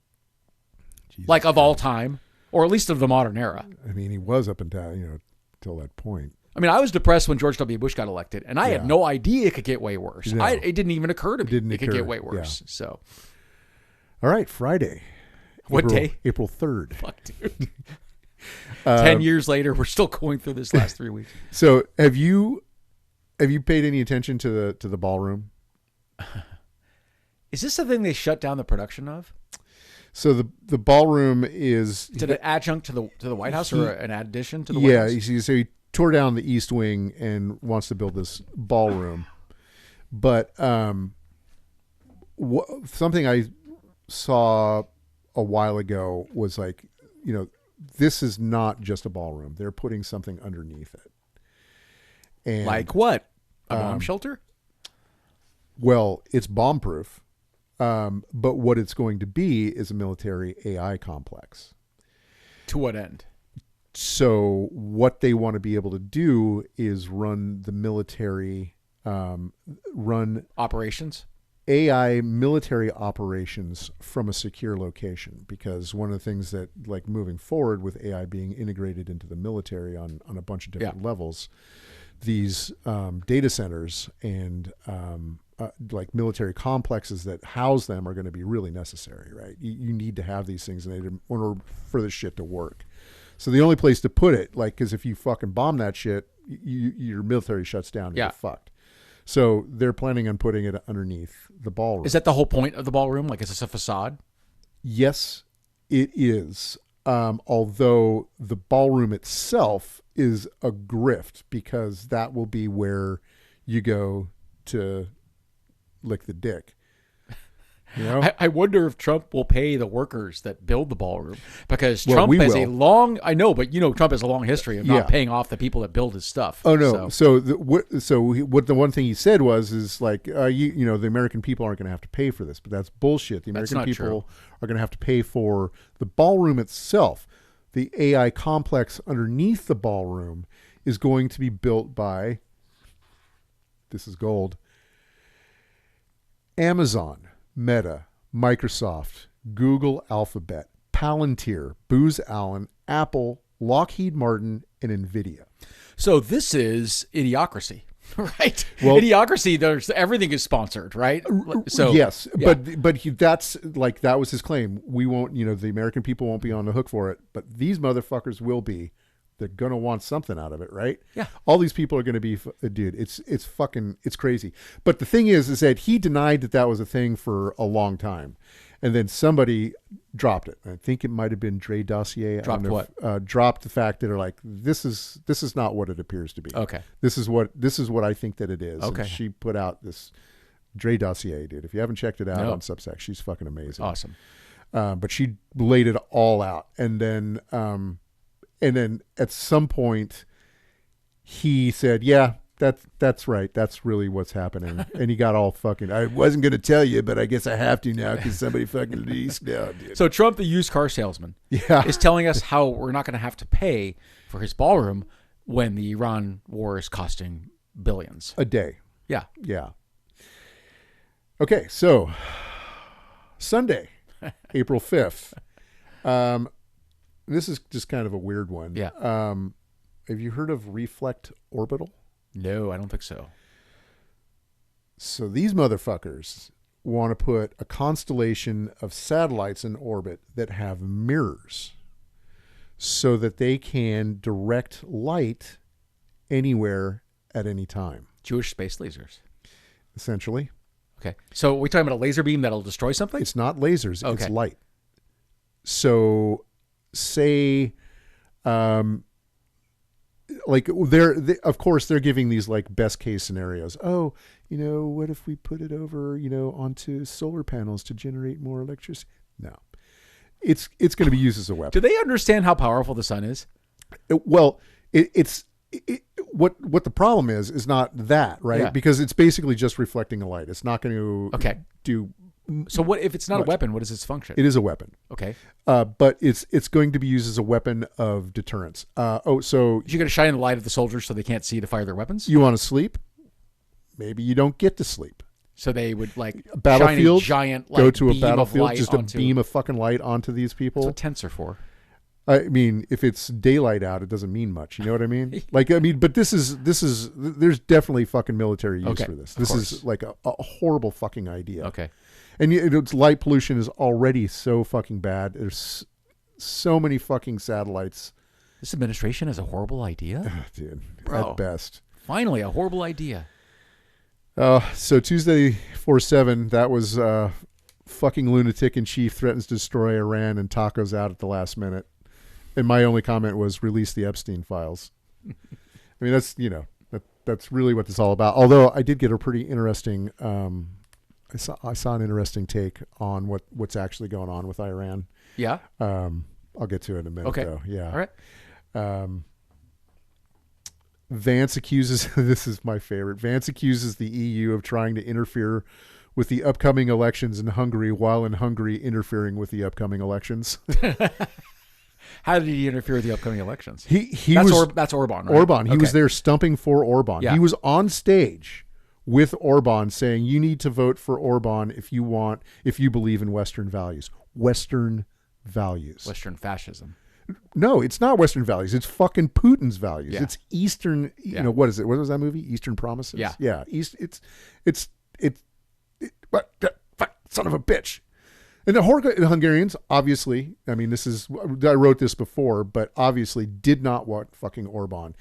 B: Of all time? or at least of the modern era.
A: I mean, he was up until till that point.
B: I mean, I was depressed when George W. Bush got elected, and I had no idea it could get way worse.
A: No.
B: It didn't even occur to me it could get way worse.
A: Yeah.
B: So,
A: all right, Friday.
B: What day?
A: April 3rd.
B: Fuck, dude. 10 years later, we're still going through this last 3 weeks.
A: So, have you paid any attention to the ballroom?
B: Is this the thing they shut down the production of?
A: So the ballroom is
B: an adjunct to the White House or an addition to the White House?
A: Yeah, so he tore down the East Wing and wants to build this ballroom. But something I saw a while ago was like, this is not just a ballroom. They're putting something underneath it. And,
B: like what? A bomb shelter?
A: Well, it's bomb-proof. But what it's going to be is a military AI complex.
B: To what end?
A: So what they want to be able to do is run the military, run
B: operations,
A: AI military operations from a secure location. Because one of the things that, like, moving forward with AI being integrated into the military on a bunch of different levels, these data centers and like military complexes that house them are going to be really necessary, right? You need to have these things in order for this shit to work. So the only place to put it, like, because if you fucking bomb that shit, your military shuts down and you're fucked. So they're planning on putting it underneath the ballroom.
B: Is that the whole point of the ballroom? Like, is this a facade?
A: Yes, it is. Although the ballroom itself is a grift, because that will be where you go to lick the dick.
B: I wonder if Trump will pay the workers that build the ballroom, because Trump has a long, I know, but Trump has a long history of not paying off the people that build his stuff.
A: Oh no. So the one thing he said is like, the American people aren't going to have to pay for this, but that's bullshit. The American people are going to have to pay for the ballroom itself. The AI complex underneath the ballroom is going to be built by, this is gold, Amazon, Meta, Microsoft, Google Alphabet, Palantir, Booz Allen, Apple, Lockheed Martin, and NVIDIA.
B: So this is Idiocracy, right?
A: Well,
B: Idiocracy, everything is sponsored, right? So
A: yes, but that's like, that was his claim. We won't, the American people won't be on the hook for it, but these motherfuckers will be. They're going to want something out of it, right?
B: Yeah.
A: All these people are going to be, dude, it's crazy. But the thing is that he denied that was a thing for a long time. And then somebody dropped it. I think it might have been Dre Dossier.
B: Dropped what?
A: Dropped the fact that are like, this is not what it appears to be.
B: Okay.
A: This is what I think that it is.
B: Okay.
A: And she put out this Dre Dossier, dude. If you haven't checked it out on Substack, she's fucking amazing.
B: Awesome.
A: But she laid it all out. And then at some point he said, yeah, that's right. That's really what's happening. And he got all fucking, I wasn't going to tell you, but I guess I have to now because somebody fucking leased now, dude.
B: So Trump, the used car salesman, is telling us how we're not going to have to pay for his ballroom when the Iran war is costing billions
A: a day.
B: Yeah.
A: Yeah. Okay. So Sunday, April 5th. This is just kind of a weird one.
B: Yeah.
A: Have you heard of Reflect Orbital?
B: No, I don't think so.
A: So these motherfuckers want to put a constellation of satellites in orbit that have mirrors so that they can direct light anywhere at any time.
B: Jewish space lasers.
A: Essentially.
B: Okay. So we're talking about a laser beam that'll destroy something?
A: It's not lasers.
B: Okay.
A: It's light. So say, like of course they're giving these like best case scenarios. Oh, what if we put it over, onto solar panels to generate more electricity? No, it's going to be used as a weapon.
B: Do they understand how powerful the sun is?
A: What the problem is not that, right?
B: Yeah.
A: Because it's basically just reflecting a light. It's not going to do.
B: So what if it's not a weapon? What is its function?
A: It is a weapon.
B: Okay.
A: But it's going to be used as a weapon of deterrence. So
B: you're going to shine the light of the soldiers so they can't see to fire their weapons?
A: You want to sleep? Maybe you don't get to sleep.
B: So they would like
A: battlefield,
B: shine a giant
A: go to a battlefield, just
B: a
A: beam of fucking light onto these people.
B: That's what tents are for.
A: I mean, if it's daylight out, it doesn't mean much. You know what I mean? But this is there's definitely fucking military use for this. This is like a horrible fucking idea.
B: Okay.
A: And light pollution is already so fucking bad. There's so many fucking satellites.
B: This administration has a horrible idea?
A: Dude,
B: Bro.
A: at best.
B: Finally, a horrible idea.
A: So Tuesday 4/7, that was fucking lunatic in chief threatens to destroy Iran and tacos out at the last minute. And my only comment was release the Epstein files. I mean, that's, that's really what this is all about. Although I did get a pretty interesting, I saw an interesting take on what's actually going on with Iran.
B: Yeah.
A: I'll get to it in a minute, though. Yeah.
B: All right.
A: Vance accuses, this is my favorite, Vance accuses the EU of trying to interfere with the upcoming elections in Hungary while in Hungary interfering with the upcoming elections.
B: How did he interfere with the upcoming elections?
A: That's
B: Orban, right?
A: Orban. He was there stumping for Orban.
B: Yeah.
A: He was on stage with Orban saying, you need to vote for Orban if you believe in Western values. Western values.
B: Western fascism.
A: No, it's not Western values. It's fucking Putin's values.
B: Yeah.
A: It's Eastern, what is it? What was that movie? Eastern Promises?
B: Yeah.
A: Yeah. Son of a bitch. And the Hungarians, obviously, I mean, I wrote this before, but obviously did not want fucking Orban.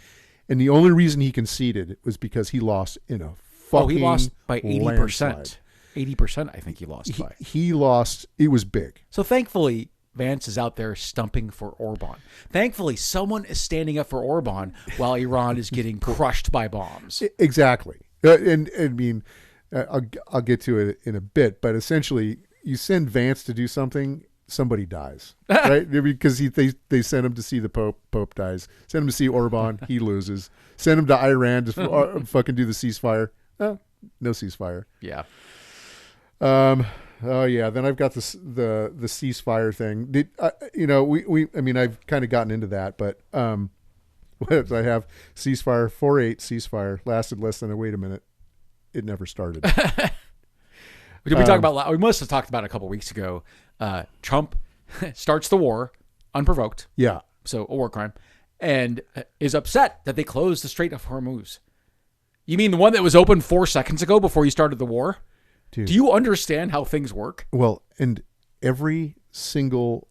A: And the only reason he conceded was because he lost in a fucking
B: he lost by 80%.
A: landslide.
B: 80%, I think he lost by.
A: He lost. It was big.
B: So thankfully, Vance is out there stumping for Orban. Thankfully, someone is standing up for Orban while Iran is getting crushed by bombs.
A: Exactly. And I mean, I'll get to it in a bit, but essentially, you send Vance to do something, somebody dies, right? Because they sent him to see the Pope dies. Send him to see Orban, he loses. Send him to Iran to fucking do the ceasefire. No ceasefire.
B: Yeah.
A: Oh yeah. Then I've got the ceasefire thing. I mean, I've kind of gotten into that, but what I have ceasefire 4/8 ceasefire lasted less than wait a minute. It never started.
B: Did we talk about? We must have talked about it a couple weeks ago. Trump starts the war unprovoked.
A: Yeah.
B: So a war crime, and is upset that they closed the Strait of Hormuz. You mean the one that was open 4 seconds ago before you started the war? Dude. Do you understand how things work?
A: Well, and every single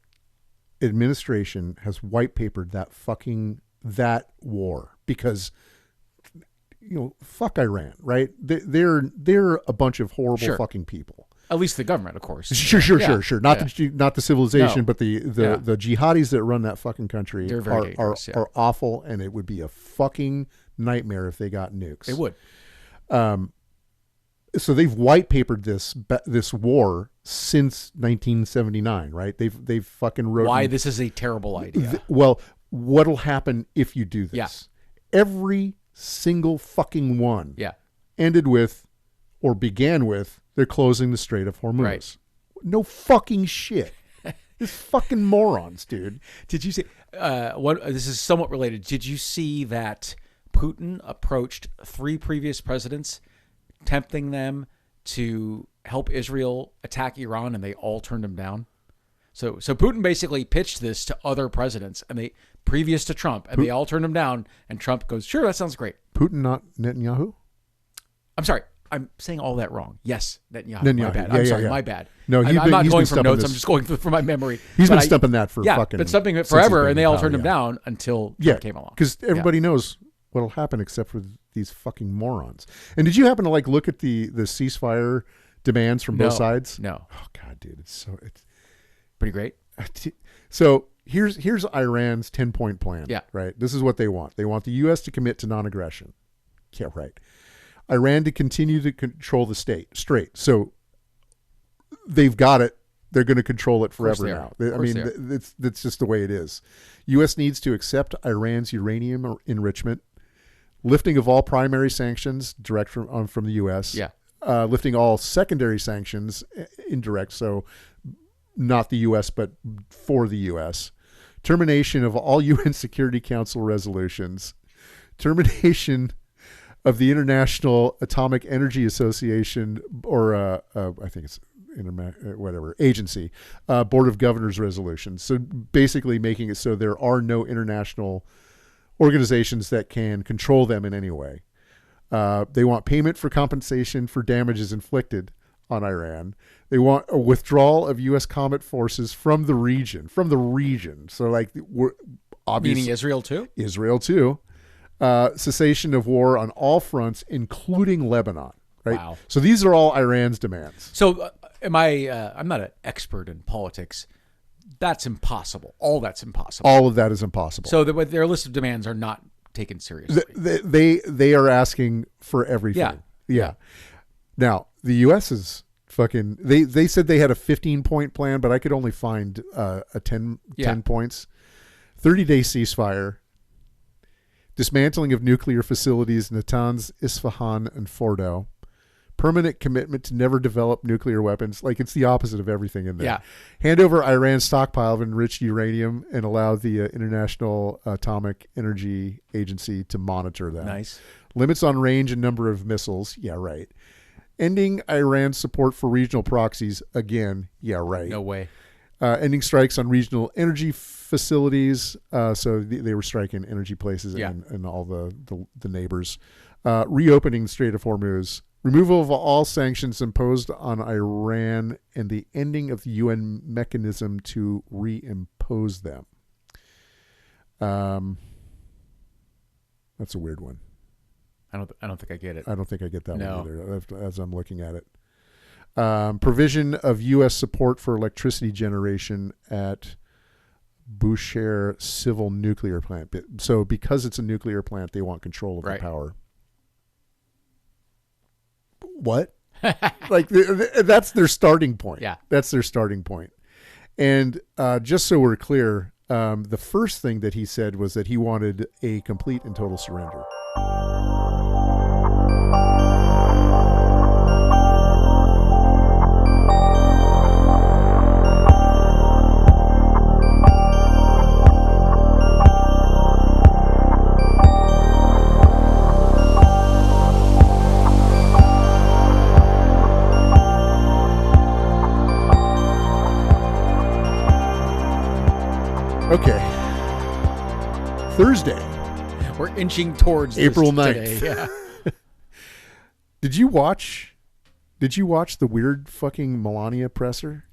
A: administration has white papered that war because, fuck Iran, right? They're a bunch of horrible fucking people.
B: At least the government, of course.
A: Sure. Not the civilization, but the jihadis that run that fucking country are awful, and it would be a fucking nightmare if they got nukes.
B: It would.
A: So they've white papered this war since 1979, right? They've fucking wrote
B: why this is a terrible idea.
A: Well, what'll happen if you do this?
B: Yeah.
A: Every single fucking one ended with or began with they're closing the Strait of Hormuz.
B: Right.
A: No fucking shit. These fucking morons, dude.
B: Did you see this is somewhat related. Did you see that Putin approached 3 previous presidents tempting them to help Israel attack Iran, and they all turned him down? So Putin basically pitched this to other presidents, and they previous to Trump, and they all turned him down. And Trump goes, "Sure, that sounds great."
A: Putin, not Netanyahu.
B: I'm sorry, I'm saying all that wrong. Yes, Netanyahu. My bad. I'm sorry, my bad.
A: No,
B: I'm not going from notes. I'm just going from my memory.
A: He's been stumping that for fucking.
B: Been stumping it forever, and they all turned him down until Trump came along.
A: Because everybody knows what'll happen except for these fucking morons. And did you happen to look at the ceasefire demands from both sides?
B: No.
A: Oh god, dude, it's
B: pretty great.
A: So here's Iran's 10-point plan.
B: Yeah.
A: Right. This is what they want. They want the U.S. to commit to non-aggression. Yeah. Right. Iran to continue to control the strait. So they've got it. They're going to control it forever now. I mean, that's just the way it is. U.S. needs to accept Iran's uranium enrichment, lifting of all primary sanctions direct from the U.S.
B: Yeah.
A: Lifting all secondary sanctions indirect, so not the U.S. but for the U.S. Termination of all UN Security Council resolutions. Termination of the International Atomic Energy Association, or I think it's whatever agency, Board of Governors resolution. So basically making it so there are no international organizations that can control them in any way. They want payment for compensation for damages inflicted on Iran. They want a withdrawal of U.S. combat forces from the region. So like we're obviously
B: Meaning Israel too?
A: Israel too. Cessation of war on all fronts, including Lebanon. Right.
B: Wow.
A: So these are all Iran's demands.
B: So I'm not an expert in politics. That's impossible. All that's impossible.
A: All of that is impossible.
B: So their list of demands are not taken seriously.
A: They are asking for everything. Yeah. Now the U.S. is fucking. They said they had a 15-point plan, but I could only find a 10 points. 30-day ceasefire. Dismantling of nuclear facilities in Natanz, Isfahan, and Fordo. Permanent commitment to never develop nuclear weapons. Like, it's the opposite of everything in there.
B: Yeah.
A: Hand over Iran's stockpile of enriched uranium and allow the International Atomic Energy Agency to monitor them.
B: Nice.
A: Limits on range and number of missiles. Yeah, right. Ending Iran's support for regional proxies. Again, yeah, right.
B: No way.
A: Ending strikes on regional energy facilities. So they were striking energy places and all the neighbors. Reopening Strait of Hormuz. Removal of all sanctions imposed on Iran and the ending of the UN mechanism to reimpose them. That's a weird one.
B: I don't think I get it.
A: I don't think I get that one either as I'm looking at it. Provision of U.S. support for electricity generation at Bushehr civil nuclear plant. So because it's a nuclear plant, they want control of the power. What? Like that's their starting point.
B: Yeah.
A: That's their starting point. And just so we're clear, the first thing that he said was that he wanted a complete and total surrender. Okay. Thursday.
B: We're inching towards
A: April
B: this
A: 9th.
B: today. Yeah.
A: Did you watch the weird fucking Melania presser?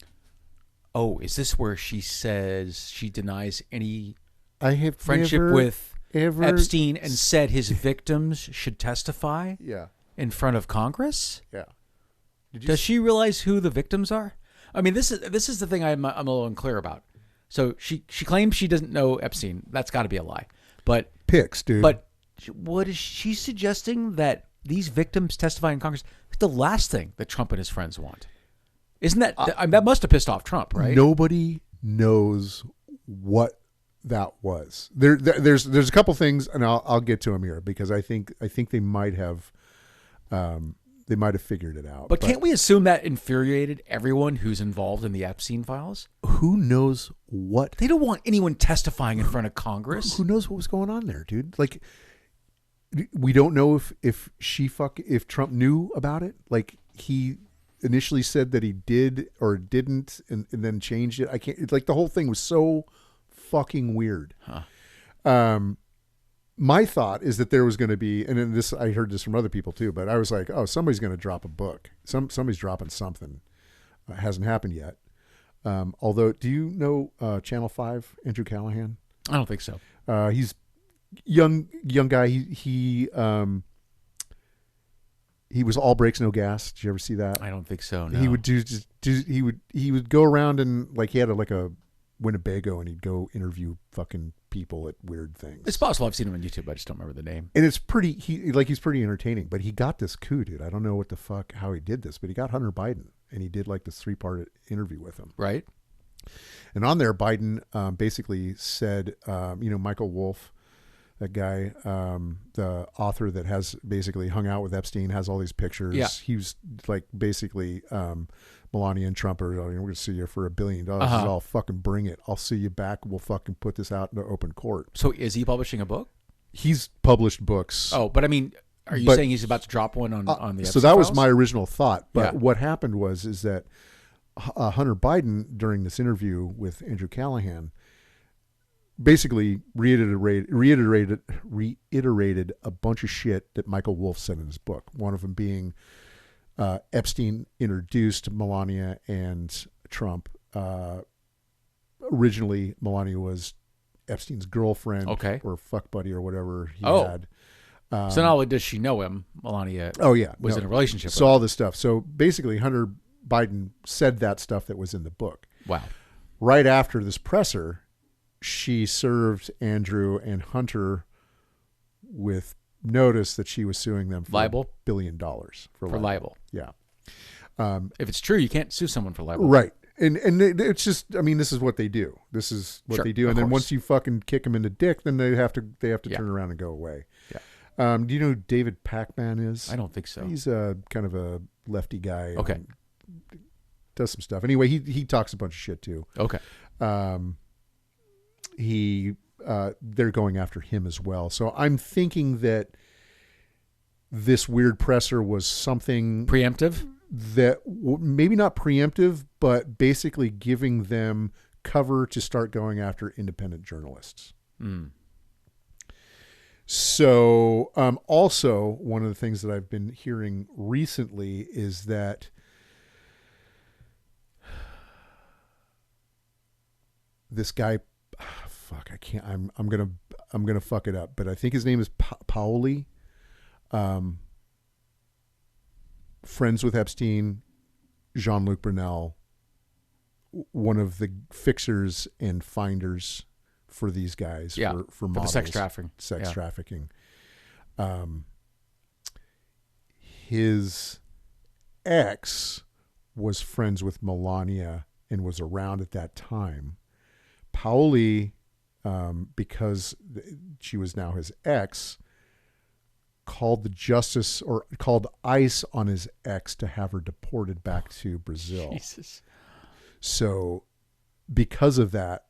B: Oh, is this where she says she denies any
A: I have
B: friendship
A: never,
B: with
A: ever
B: Epstein and said his victims should testify in front of Congress?
A: Yeah.
B: Does she realize who the victims are? I mean, this is the thing I'm a little unclear about. So she claims she doesn't know Epstein. That's got to be a lie. But
A: pics, dude.
B: But what is she suggesting that these victims testify in Congress? The last thing that Trump and his friends want. Isn't that that must have pissed off Trump, right?
A: Nobody knows what that was. There's a couple things, and I'll get to them here because I think they might have figured it out.
B: But can't we assume that infuriated everyone who's involved in the Epstein files?
A: Who knows what?
B: They don't want anyone testifying in front of Congress.
A: Who knows what was going on there, dude? Like, we don't know if Trump knew about it. Like, he initially said that he did or didn't, and then changed it. It's like the whole thing was so fucking weird.
B: Huh.
A: My thought is that there was going to be, and then this, I heard this from other people too, but I was like, oh, somebody's going to drop a book. Somebody's dropping something. It hasn't happened yet. Although, do you know Channel 5, Andrew Callahan?
B: I don't think so.
A: He's young guy. He was All Brakes No Gas. Did you ever see that?
B: I don't think so. No.
A: He would he would go around and like he had like a Winnebago and he'd go interview fucking people at weird things.
B: It's possible I've seen him on YouTube. I just don't remember the name.
A: And it's pretty. He's pretty entertaining. But he got this coup, dude. I don't know what the fuck how he did this, but he got Hunter Biden and he did like this 3-part interview with him.
B: Right.
A: And on there, Biden basically said, Michael Wolff, that guy, the author that has basically hung out with Epstein, has all these pictures.
B: Yeah.
A: He was like basically Melania and Trump are, we're going to sue you for $1 billion. I'll fucking bring it. I'll sue you back. We'll fucking put this out into open court.
B: So is he publishing a book?
A: He's published books.
B: Oh, but I mean, Are you saying he's about to drop one on the Epstein
A: So that was
B: files?
A: my original thought. But what happened is that Hunter Biden, during this interview with Andrew Callahan, basically reiterated a bunch of shit that Michael Wolff said in his book. One of them being Epstein introduced Melania and Trump. Originally, Melania was Epstein's girlfriend or fuck buddy or whatever he had.
B: So not only does she know him, Melania was in a relationship with him.
A: All this stuff. So basically, Hunter Biden said that stuff that was in the book.
B: Wow.
A: Right after this presser, she served Andrew and Hunter with notice that she was suing them for
B: libel?
A: $1 billion for libel. Yeah.
B: If it's true, you can't sue someone for libel.
A: Right. And it's just, I mean, this is what they do. This is what they do. And then once you fucking kick them in the dick, then they have to turn around and go away.
B: Yeah.
A: Do you know who David Pacman is?
B: I don't think so.
A: He's kind of a lefty guy.
B: Okay.
A: Does some stuff. Anyway, he talks a bunch of shit too.
B: Okay.
A: They're going after him as well. So I'm thinking that this weird presser was something
B: preemptive,
A: that maybe not preemptive, but basically giving them cover to start going after independent journalists. So also one of the things that I've been hearing recently is that this guy, I'm gonna fuck it up, but I think his name is Paoli. Friends with Epstein, Jean-Luc Brunel, one of the fixers and finders for these guys, for models,
B: the sex
A: trafficking. His ex was friends with Melania and was around at that time. Paoli, because she was now his ex, called ICE on his ex to have her deported back to Brazil.
B: Jesus.
A: So because of that,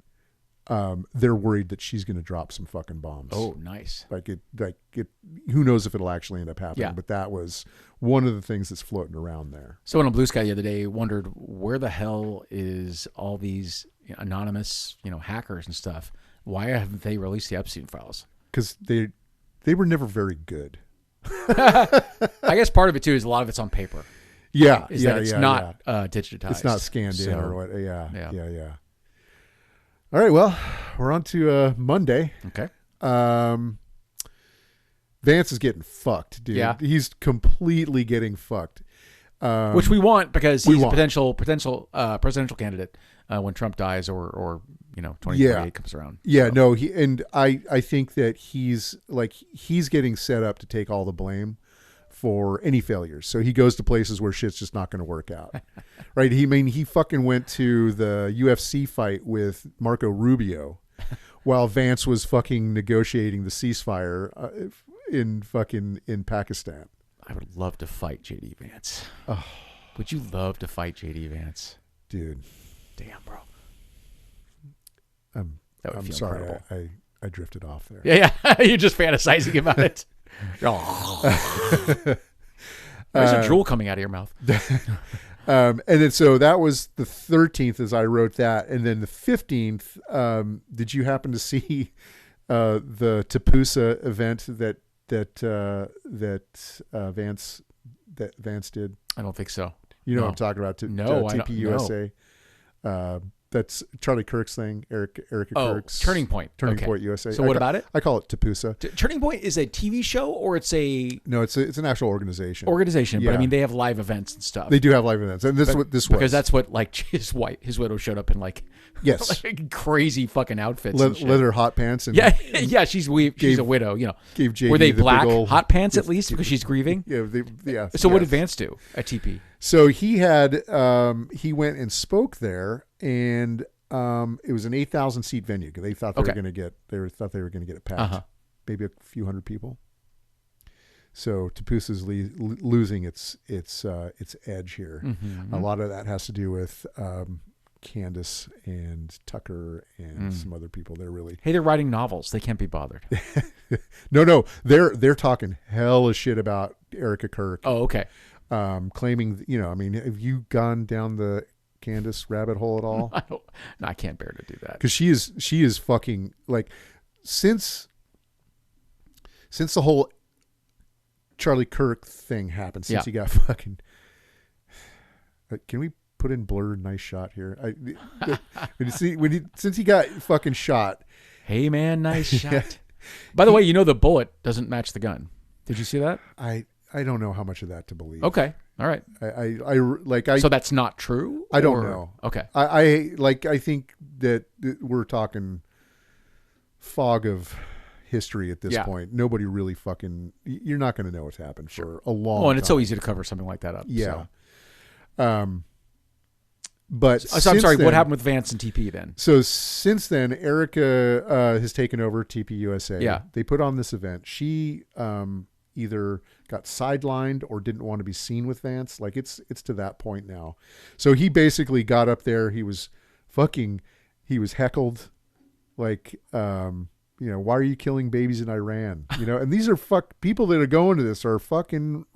A: they're worried that she's going to drop some fucking bombs.
B: Oh, nice.
A: Who knows if it'll actually end up happening, but that was one of the things that's floating around there.
B: So on Blue Sky the other day, wondered where the hell is all these anonymous, hackers and stuff. Why haven't they released the Epstein files?
A: Because they were never very good.
B: I guess part of it too is a lot of it's on paper. It's not digitized.
A: It's not scanned in or what. Yeah. All right. Well, we're on to Monday.
B: Okay.
A: Vance is getting fucked, dude.
B: Yeah.
A: He's completely getting fucked.
B: Which we want because he's a potential presidential candidate when Trump dies or 2028 comes around.
A: Yeah, so. No, I think that he's getting set up to take all the blame for any failures. So he goes to places where shit's just not going to work out. Right? He fucking went to the UFC fight with Marco Rubio while Vance was fucking negotiating the ceasefire in Pakistan.
B: I would love to fight JD Vance. Oh. Would you love to fight JD Vance?
A: Dude.
B: Damn, bro.
A: I'm sorry. I drifted off there.
B: Yeah. You're just fantasizing about it. There's a drool coming out of your mouth.
A: And then so that was the 13th as I wrote that. And then the 15th, did you happen to see the Tapusa event that Vance did?
B: I don't think so.
A: You know what I'm talking about? TPUSA. That's Charlie Kirk's thing. Erica Kirk's
B: Turning Point.
A: Turning Point USA.
B: So what about it?
A: I call it Tapusa.
B: Turning Point is a TV show or it's a...
A: No, it's an actual organization.
B: But I mean they have live events and stuff.
A: They do have live events, and this was
B: because that's what his widow showed up in
A: yes,
B: crazy fucking outfits,
A: leather hot pants, and
B: she's a widow.
A: Gave JD
B: were they black hot pants at
A: yes,
B: least because she's grieving?
A: Yeah.
B: So what did Vance do at TP?
A: So he went and spoke there, and it was an 8,000 seat venue. They thought they were going to get it packed, maybe a few hundred people. So Tapusa's losing its edge here.
B: Mm-hmm.
A: A lot of that has to do with Candace and Tucker and some other people. They're really
B: Hey, they're writing novels. They can't be bothered.
A: no. They're talking hella shit about Erica Kirk.
B: Oh, okay.
A: Claiming, I mean, have you gone down the Candace rabbit hole at all?
B: I can't bear to do that.
A: Because she is fucking like since the whole Charlie Kirk thing happened, since he got fucking. Can we put in blurred? Nice shot here. Since he got fucking shot.
B: Hey man, nice shot. By the way, the bullet doesn't match the gun. Did you see that?
A: I don't know how much of that to believe.
B: Okay, all right.
A: So
B: that's not true.
A: I don't know.
B: Okay.
A: I think that we're talking fog of history at this point. Nobody really fucking. You're not going to know what's happened for a long.
B: Oh, and it's so easy to cover something like that up.
A: Yeah.
B: So.
A: But
B: so I'm sorry. What happened with Vance and TP then?
A: So since then, Erica has taken over TP USA.
B: Yeah.
A: They put on this event. She either got sidelined or didn't want to be seen with Vance. Like it's to that point now. So he basically got up there. He was heckled. Like, why are you killing babies in Iran? And these are people that are going to this are fucking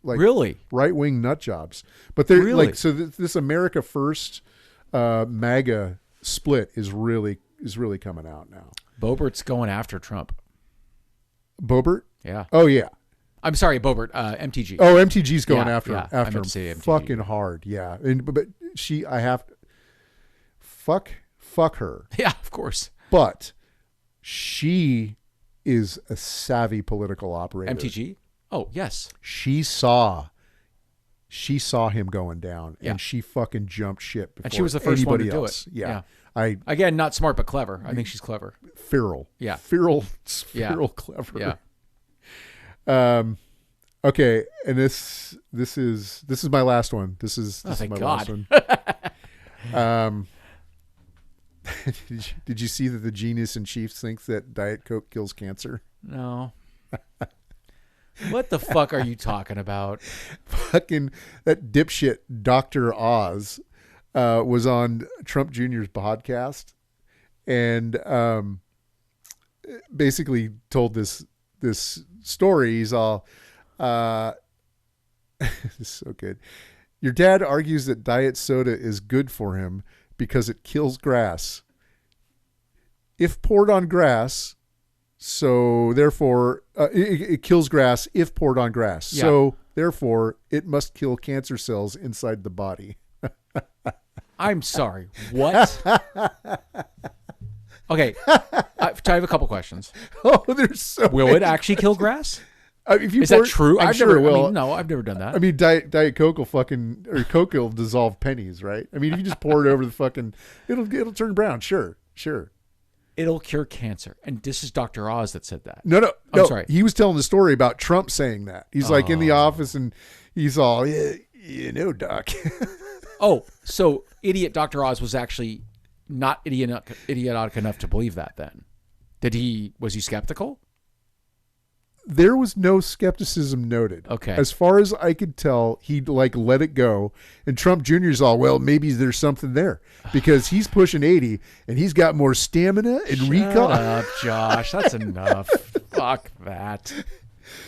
A: like
B: really
A: right-wing nut jobs. But they're
B: really?
A: like, so this America First MAGA split is really coming out now.
B: Boebert's going after Trump.
A: Boebert?
B: Yeah.
A: Oh yeah.
B: I'm sorry, Boebert. MTG.
A: Oh, MTG's going after him.
B: I meant to say MTG.
A: Fucking hard. Yeah. But fuck her.
B: Yeah, of course.
A: But she is a savvy political operator.
B: MTG? Oh, yes.
A: She saw him going down, and she fucking jumped ship before
B: and she was the first one to do
A: else.
B: it.
A: Yeah.
B: Again, not smart, but clever. I think she's clever.
A: Feral.
B: Yeah.
A: Feral clever.
B: Yeah.
A: Okay, and this is my last one. This is my last one. Did you see that the genius in chief thinks that Diet Coke kills cancer?
B: No. What the fuck are you talking about?
A: Fucking that dipshit Dr. Oz was on Trump Jr.'s podcast and basically told this story. He's all this is so good. Your dad argues that diet soda is good for him because it kills grass. If poured on grass, so therefore it kills grass if poured on grass. Yeah. So therefore it must kill cancer cells inside the body.
B: I'm sorry. What? Okay. I have a couple questions.
A: Oh, there's so
B: Will
A: many.
B: It actually kill grass?
A: Is
B: that true?
A: I'm sure it will.
B: I mean, no, I've never done that.
A: I mean, Diet Coke will Coke will dissolve pennies, right? I mean, if you just pour it over the fucking, it'll turn brown. Sure.
B: It'll cure cancer. And this is Dr. Oz that said that.
A: No.
B: I'm sorry.
A: He was telling the story about Trump saying that. He's like in the office and he's all, doc.
B: Oh, so idiot Dr. Oz was actually not idiotic enough to believe that then. Was he skeptical?
A: There was no skepticism noted.
B: Okay.
A: As far as I could tell, he'd let it go. And Trump Jr.'s all, well, maybe there's something there because he's pushing 80 and he's got more stamina and recall.
B: Shut up, Josh. That's enough. Fuck that.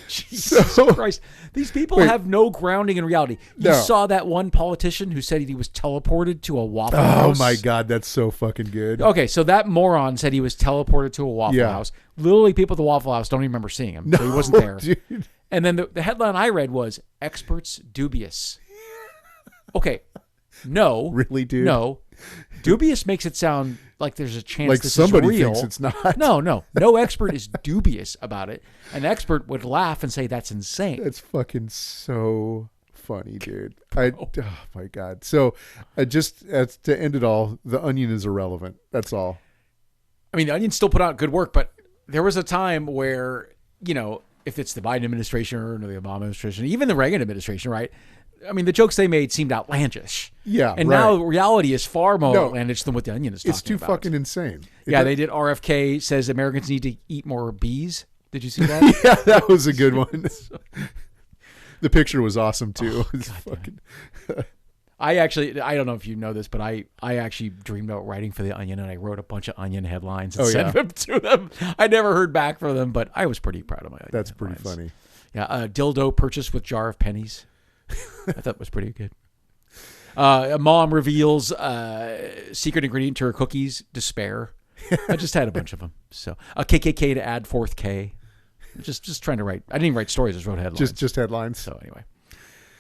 B: Jesus Christ. These people have no grounding in reality. You saw that one politician who said he was teleported to a Waffle House?
A: Oh, my God. That's so fucking good.
B: Okay, so that moron said he was teleported to a Waffle House. Literally, people at the Waffle House don't even remember seeing him. So he wasn't there.
A: Dude.
B: And then the headline I read was, experts dubious. Okay. No.
A: Really, dude?
B: No. Dubious makes it sound like there's a chance
A: like
B: this
A: somebody
B: is real.
A: Thinks it's not.
B: No. No expert is dubious about it. An expert would laugh and say that's insane.
A: That's fucking so funny, dude. Oh my God. So just to end it all, the Onion is irrelevant. That's all.
B: I mean, the Onion still put out good work, but there was a time where, if it's the Biden administration or the Obama administration, even the Reagan administration, right? I mean, the jokes they made seemed outlandish.
A: Yeah,
B: and now reality is far more outlandish than what the Onion is talking about.
A: It's too fucking insane.
B: They did. RFK says Americans need to eat more bees. Did you see that?
A: Yeah, that was a good one. The picture was awesome too.
B: I don't know if you know this, but I actually dreamed about writing for The Onion, and I wrote a bunch of Onion headlines and sent them to them. I never heard back from them, but I was pretty proud of my Onion
A: That's
B: headlines.
A: pretty funny.
B: Yeah, dildo purchased with jar of pennies. I thought was pretty good. Mom reveals secret ingredient to her cookies, despair. I just had a bunch of them. So a KKK to add fourth K. Just trying to write. I didn't even write stories. I just wrote headlines.
A: Just headlines.
B: So anyway.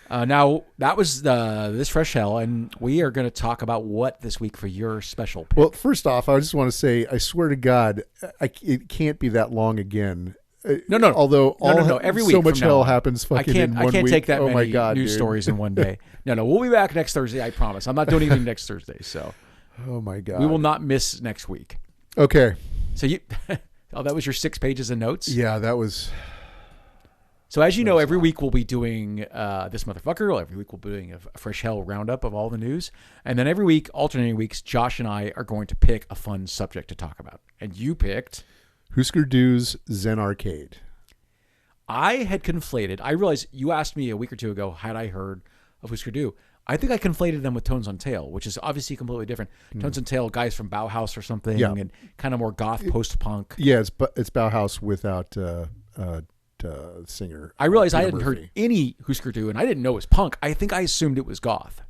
B: Now, that was This Fresh Hell, and we are going to talk about what this week for your special pick.
A: Well, first off, I just want to say, I swear to God, it can't be that long again.
B: No.
A: Although
B: every week
A: so much
B: from
A: hell
B: now on.
A: happens fucking in 1 week.
B: I can't take that
A: oh
B: many
A: my God,
B: news
A: dude.
B: stories in one day. No, we'll be back next Thursday, I promise. I'm not doing anything next Thursday, so.
A: Oh my God.
B: We will not miss next week.
A: Okay.
B: So that was your 6 pages of notes?
A: Yeah, that was...
B: So as you know, every week we'll be doing This Motherfucker. Every week we'll be doing a Fresh Hell roundup of all the news. And then every week, alternating weeks, Josh and I are going to pick a fun subject to talk about. And you picked...
A: Hüsker Dü's Zen Arcade.
B: I had conflated... I realized you asked me a week or two ago, had I heard of Hüsker Dü? I think I conflated them with Tones on Tail, which is obviously completely different. Tones on Tail, guys from Bauhaus or something, and kind of more goth post-punk.
A: Yeah, it's Bauhaus without... singer.
B: I realized I
A: Peter
B: hadn't
A: Murphy.
B: heard any Hüsker Dü, and I didn't know it was punk. I think I assumed it was goth.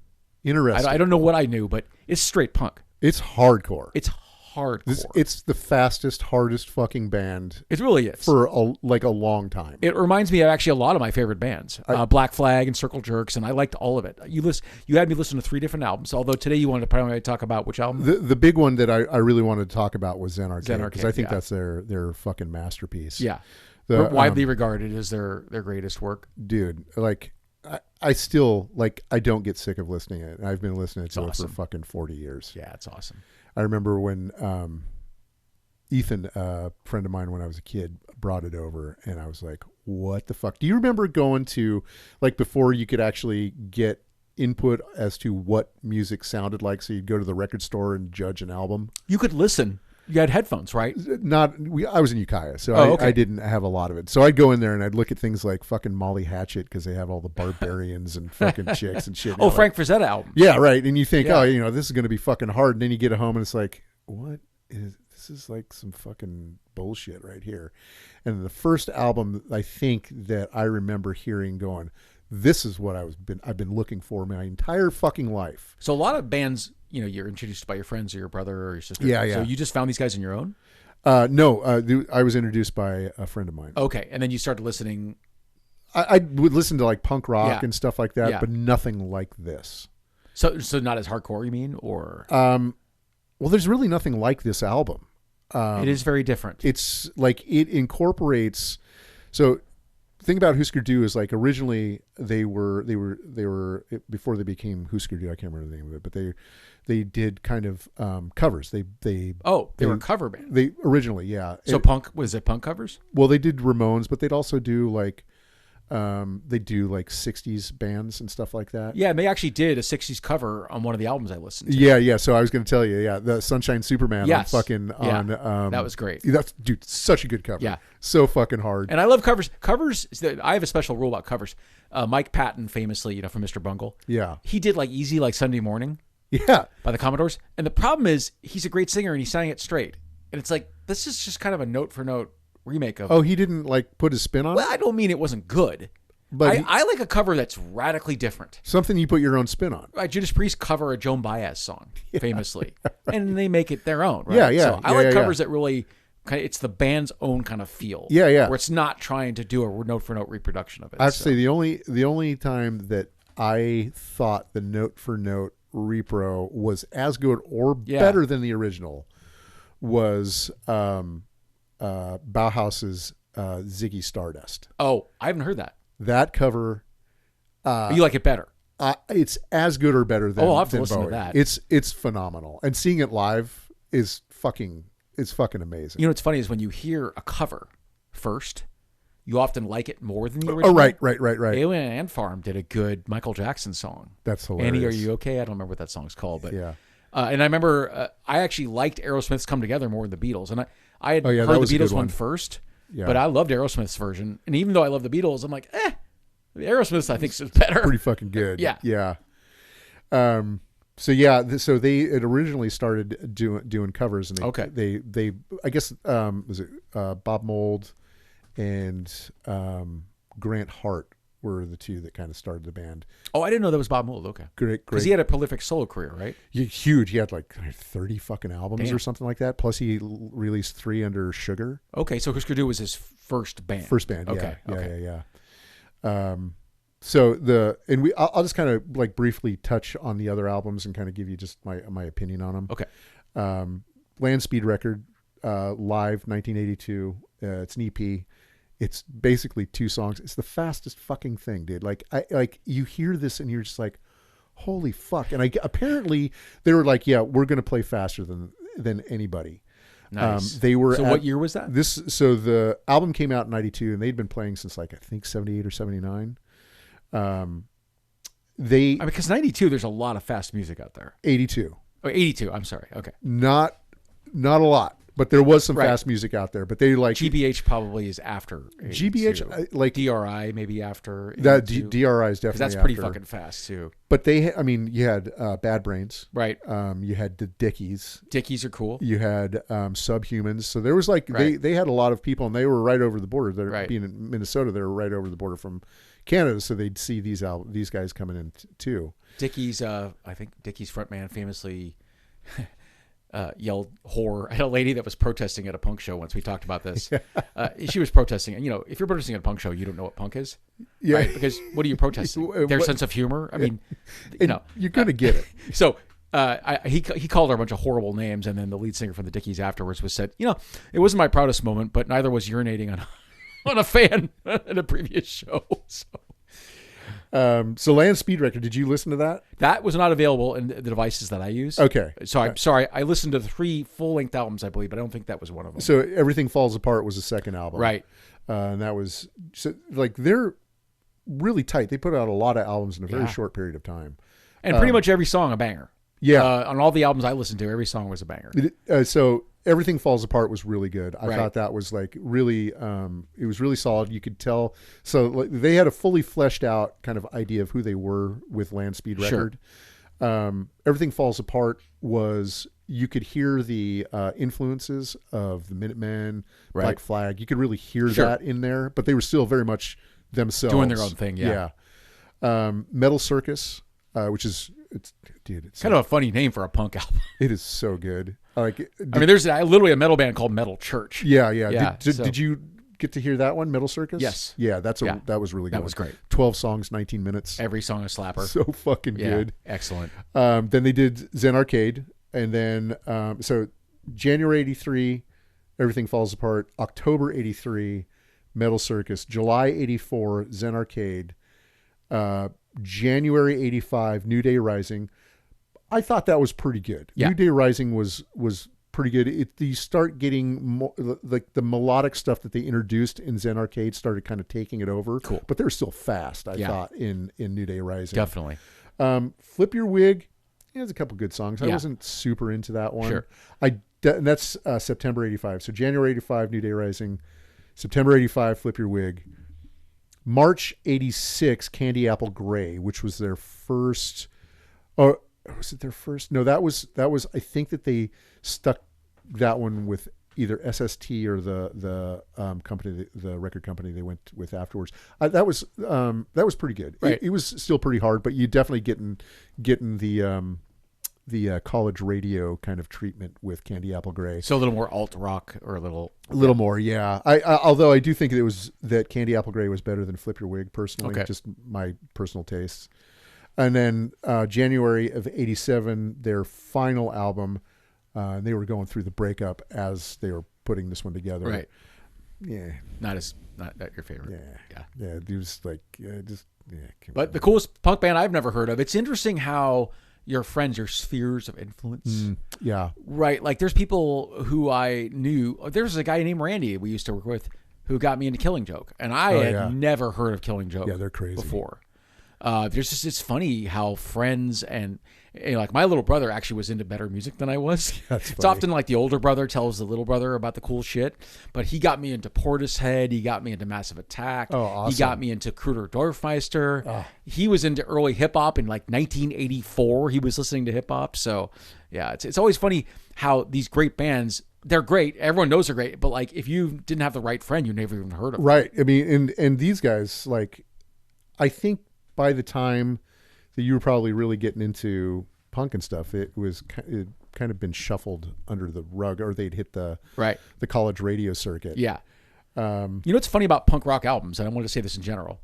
A: Interesting.
B: I don't know what I knew, but it's straight punk.
A: It's hardcore.
B: It's hardcore.
A: It's the fastest, hardest fucking band.
B: It really is.
A: For a long time.
B: It reminds me of actually a lot of my favorite bands, Black Flag and Circle Jerks, and I liked all of it. You had me listen to 3 different albums, although today you wanted to primarily talk about which album?
A: The big one that I really wanted to talk about was Zen Arcade.
B: Zen Arcade,
A: because I think that's their fucking masterpiece.
B: Yeah. Widely regarded as their greatest work.
A: Dude, like, I still, like, I don't get sick of listening to it. I've been listening to it for fucking 40 years.
B: Yeah, it's awesome.
A: I remember when Ethan, a friend of mine when I was a kid, brought it over, and I was like, what the fuck? Do you remember going to, like, before you could actually get input as to what music sounded like, so you'd go to the record store and judge an album?
B: You could listen. You had headphones, right?
A: I was in Ukiah, so
B: okay.
A: I didn't have a lot of it. So I'd go in there and I'd look at things like fucking Molly Hatchet, because they have all the barbarians and fucking chicks and shit.
B: Oh, Frank Frazetta album.
A: Yeah, right. And you think, this is going to be fucking hard. And then you get home and it's like, this is like some fucking bullshit right here. And the first album, I think, that I remember hearing going, this is what I've been looking for my entire fucking life.
B: So a lot of bands, you're introduced by your friends or your brother or your sister.
A: Yeah.
B: So you just found these guys on your own?
A: No, I was introduced by a friend of mine.
B: Okay, and then you started listening.
A: I would listen to like punk rock and stuff like that, but nothing like this.
B: So not as hardcore, you mean, or?
A: Well, there's really nothing like this album.
B: It is very different.
A: It's like it incorporates. So, the thing about Hüsker Dü is, like, originally they were before they became Hüsker Dü. I can't remember the name of it, but they did kind of covers. They
B: were a cover band.
A: They originally, yeah.
B: So punk, was it punk covers?
A: Well, they did Ramones, but they'd also do like. They do like 60s bands and stuff like that.
B: Yeah, and they actually did a 60s cover on one of the albums I listened to.
A: Yeah. So I was going to tell you, the Sunshine Superman.
B: Yes.
A: On
B: that was great.
A: That's, dude, such a good cover.
B: Yeah.
A: So fucking hard.
B: And I love covers. Covers, I have a special rule about covers. Mike Patton, famously, from Mr. Bungle.
A: Yeah.
B: He did like Easy Like Sunday Morning.
A: Yeah.
B: By the Commodores. And the problem is he's a great singer and he sang it straight. And it's like, this is just kind of a note for note remake of.
A: Oh, he didn't like put his spin on it?
B: Well, I don't mean it wasn't good. But I like a cover that's radically different.
A: Something you put your own spin on.
B: Right, Judas Priest cover a Joan Baez song, famously. And they make it their own, right?
A: Yeah.
B: So I like covers that really, it's the band's own kind of feel.
A: Yeah.
B: Where it's not trying to do a note-for-note reproduction of it.
A: I have to say, the only time that I thought the note-for-note repro was as good or better than the original was Bauhaus's Ziggy Stardust.
B: Oh, I haven't heard that.
A: That cover,
B: you like it better?
A: It's as good or better than.
B: Oh, I'll have to
A: than
B: listen
A: Bowie.
B: to that.
A: It's phenomenal, and seeing it live is fucking amazing.
B: What's funny is when you hear a cover first, you often like it more than the
A: Oh,
B: original.
A: right.
B: Alien Ant Farm did a good Michael Jackson song.
A: That's hilarious.
B: Annie, Are You Okay? I don't remember what that song's called, but
A: yeah.
B: And I remember I actually liked Aerosmith's Come Together more than the Beatles, and I had heard the Beatles one first. Yeah. But I loved Aerosmith's version. And even though I love the Beatles, I'm like, Aerosmith's I think is better.
A: Pretty fucking good.
B: Yeah.
A: So yeah, so they had originally started doing covers, and they I guess was it Bob Mould and Grant Hart were the two that kind of started the band.
B: Oh, I didn't know that was Bob Mould. Okay,
A: great,
B: because he had a prolific solo career, right?
A: Huge. He had like 30 fucking albums or something like that. Plus, he released 3 under Sugar.
B: Okay, so Hüsker Dü was his first band.
A: Yeah. So I'll just kind of like briefly touch on the other albums and kind of give you just my opinion on them.
B: Okay.
A: Land Speed Record, live 1982. It's an EP. It's basically 2 songs. It's the fastest fucking thing, dude. Like you hear this and you're just like, holy fuck. And apparently they were like, yeah, we're going to play faster than anybody.
B: Nice.
A: They were.
B: So what year was that?
A: So the album came out in 92 and they'd been playing since like, I think 78 or 79.
B: Because 92, there's a lot of fast music out there.
A: 82.
B: Oh, 82. I'm sorry. Okay.
A: Not a lot. But there was some fast music out there. But they like
B: GBH probably is after 82.
A: GBH, like
B: DRI maybe after
A: that. DRI is definitely
B: that's pretty fucking fast too.
A: But you had Bad Brains,
B: right?
A: You had the Dickies.
B: Dickies are cool.
A: You had Subhumans. So there was like they had a lot of people, and they were right over the border. They're being in Minnesota. They were right over the border from Canada, so they'd see these guys coming in too.
B: Dickies, I think Dickies frontman famously. Yelled whore at a lady that was protesting at a punk show once. We talked about this. She was protesting. And, if you're protesting at a punk show, you don't know what punk is. Yeah. Right? Because what are you protesting? Their sense of humor? I mean,
A: you're going to get it.
B: So he called her a bunch of horrible names. And then the lead singer from the Dickies afterwards said, it wasn't my proudest moment, but neither was urinating on a fan at a previous show.
A: So Land Speed Record, did you listen to that?
B: That was not available in the devices that I use.
A: Okay.
B: So I'm sorry. I listened to the 3 full-length albums, I believe, but I don't think that was one of them.
A: So Everything Falls Apart was the second album.
B: Right.
A: And that was, they're really tight. They put out a lot of albums in a very short period of time.
B: And pretty much every song a banger.
A: Yeah.
B: On all the albums I listened to, every song was a banger.
A: So Everything Falls Apart was really good. I thought that was like really, it was really solid. You could tell. So they had a fully fleshed out kind of idea of who they were with Land Speed Record. Sure. Everything Falls Apart was, you could hear the influences of the Minutemen, Black Flag. You could really hear that in there, but they were still very much themselves.
B: Doing their own thing, yeah.
A: Metal Circus, which is, it's
B: kind of a funny name for a punk album.
A: It is so good.
B: There's literally a metal band called Metal Church.
A: Yeah. Did you get to hear that one, Metal Circus?
B: Yes.
A: Yeah, that was really good.
B: That was great.
A: 12 songs, 19 minutes.
B: Every song a slapper.
A: So fucking good.
B: Excellent.
A: Then they did Zen Arcade, and then so January 83, Everything Falls Apart. October 83, Metal Circus. July 84, Zen Arcade. January 85, New Day Rising. I thought that was pretty good.
B: Yeah.
A: New Day Rising was pretty good. You start getting more, like the melodic stuff that they introduced in Zen Arcade started kind of taking it over.
B: Cool.
A: But they're still fast, I thought, in New Day Rising.
B: Definitely.
A: Flip Your Wig. There's a couple good songs. I wasn't super into that one.
B: Sure.
A: That's September 85. So January 85, New Day Rising. September 85, Flip Your Wig. March 86, Candy Apple Gray, which was their first. Oh, was it their first? No, that was. I think that they stuck that one with either SST or the company, the record company they went with afterwards. That was pretty good.
B: Right.
A: It was still pretty hard, but you definitely getting the college radio kind of treatment with Candy Apple Gray.
B: So a little more alt rock, or a little
A: more, yeah. Although I do think that Candy Apple Gray was better than Flip Your Wig personally, just my personal tastes. And then January of 87, their final album, they were going through the breakup as they were putting this one together.
B: Right.
A: Yeah.
B: Not your favorite.
A: Yeah. It was like
B: But the coolest punk band I've never heard of. It's interesting how your friends, your spheres of influence.
A: Yeah.
B: Right. Like there's people who I knew. There's a guy named Randy we used to work with who got me into Killing Joke. And I had never heard of Killing Joke
A: they're crazy.
B: before. There's just, it's funny how friends and And like my little brother actually was into better music than I was.
A: That's
B: It's
A: funny.
B: often like the older brother tells the little brother about the cool shit, but he got me into Portishead. He got me into Massive Attack.
A: Oh, awesome.
B: He got me into Kruder Dorfmeister. He was into early hip hop in like 1984. He was listening to hip hop. So yeah, it's always funny how these great bands, they're great. Everyone knows they're great, but like if you didn't have the right friend, you never even heard of them.
A: Right. I mean, and these guys, like, I think by the time that you were probably really getting into punk and stuff, it kind of been shuffled under the rug, or they'd hit the college radio circuit.
B: Yeah. You know what's funny about punk rock albums, and I wanted to say this in general,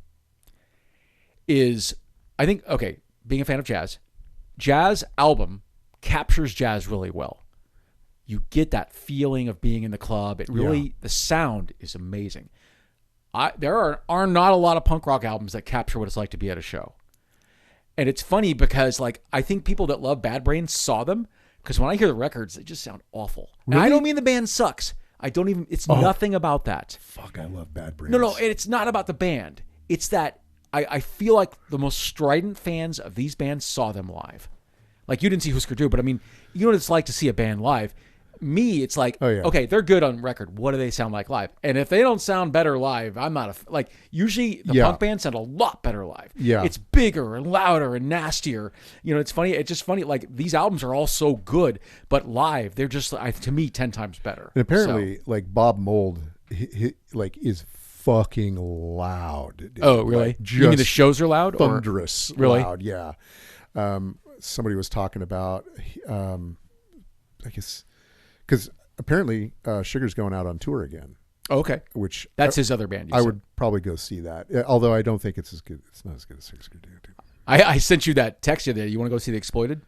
B: is I think, okay, being a fan of jazz album captures jazz really well. You get that feeling of being in the club. It really, the sound is amazing. There are not a lot of punk rock albums that capture what it's like to be at a show. And it's funny because like I think people that love Bad Brains saw them, because when I hear the records, they just sound awful.
A: Really?
B: And I don't mean the band sucks. It's nothing about that.
A: Fuck, I love Bad Brains.
B: No, it's not about the band. It's that I feel like the most strident fans of these bands saw them live. Like you didn't see Hüsker Dü, but I mean, you know what it's like to see a band live. Me, it's like, okay, they're good on record. What do they sound like live? And if they don't sound better live, I'm not like, usually the punk bands sound a lot better live.
A: Yeah.
B: It's bigger and louder and nastier. You know, it's funny. It's just funny. Like these albums are all so good, but live, they're just, to me, 10 times better.
A: And apparently, like Bob Mould, he like is fucking loud. Dude.
B: Oh, really?
A: Like,
B: You mean the shows are loud?
A: Thunderous.
B: Really?
A: Loud, yeah. Somebody was talking about, I guess, because apparently Sugar's going out on tour again.
B: Oh, okay.
A: Which
B: that's his other band.
A: I would probably go see that. Although I don't think it's as good. It's not as good as Hüsker Dü.
B: I sent you that text the other day. You want to go see The Exploited?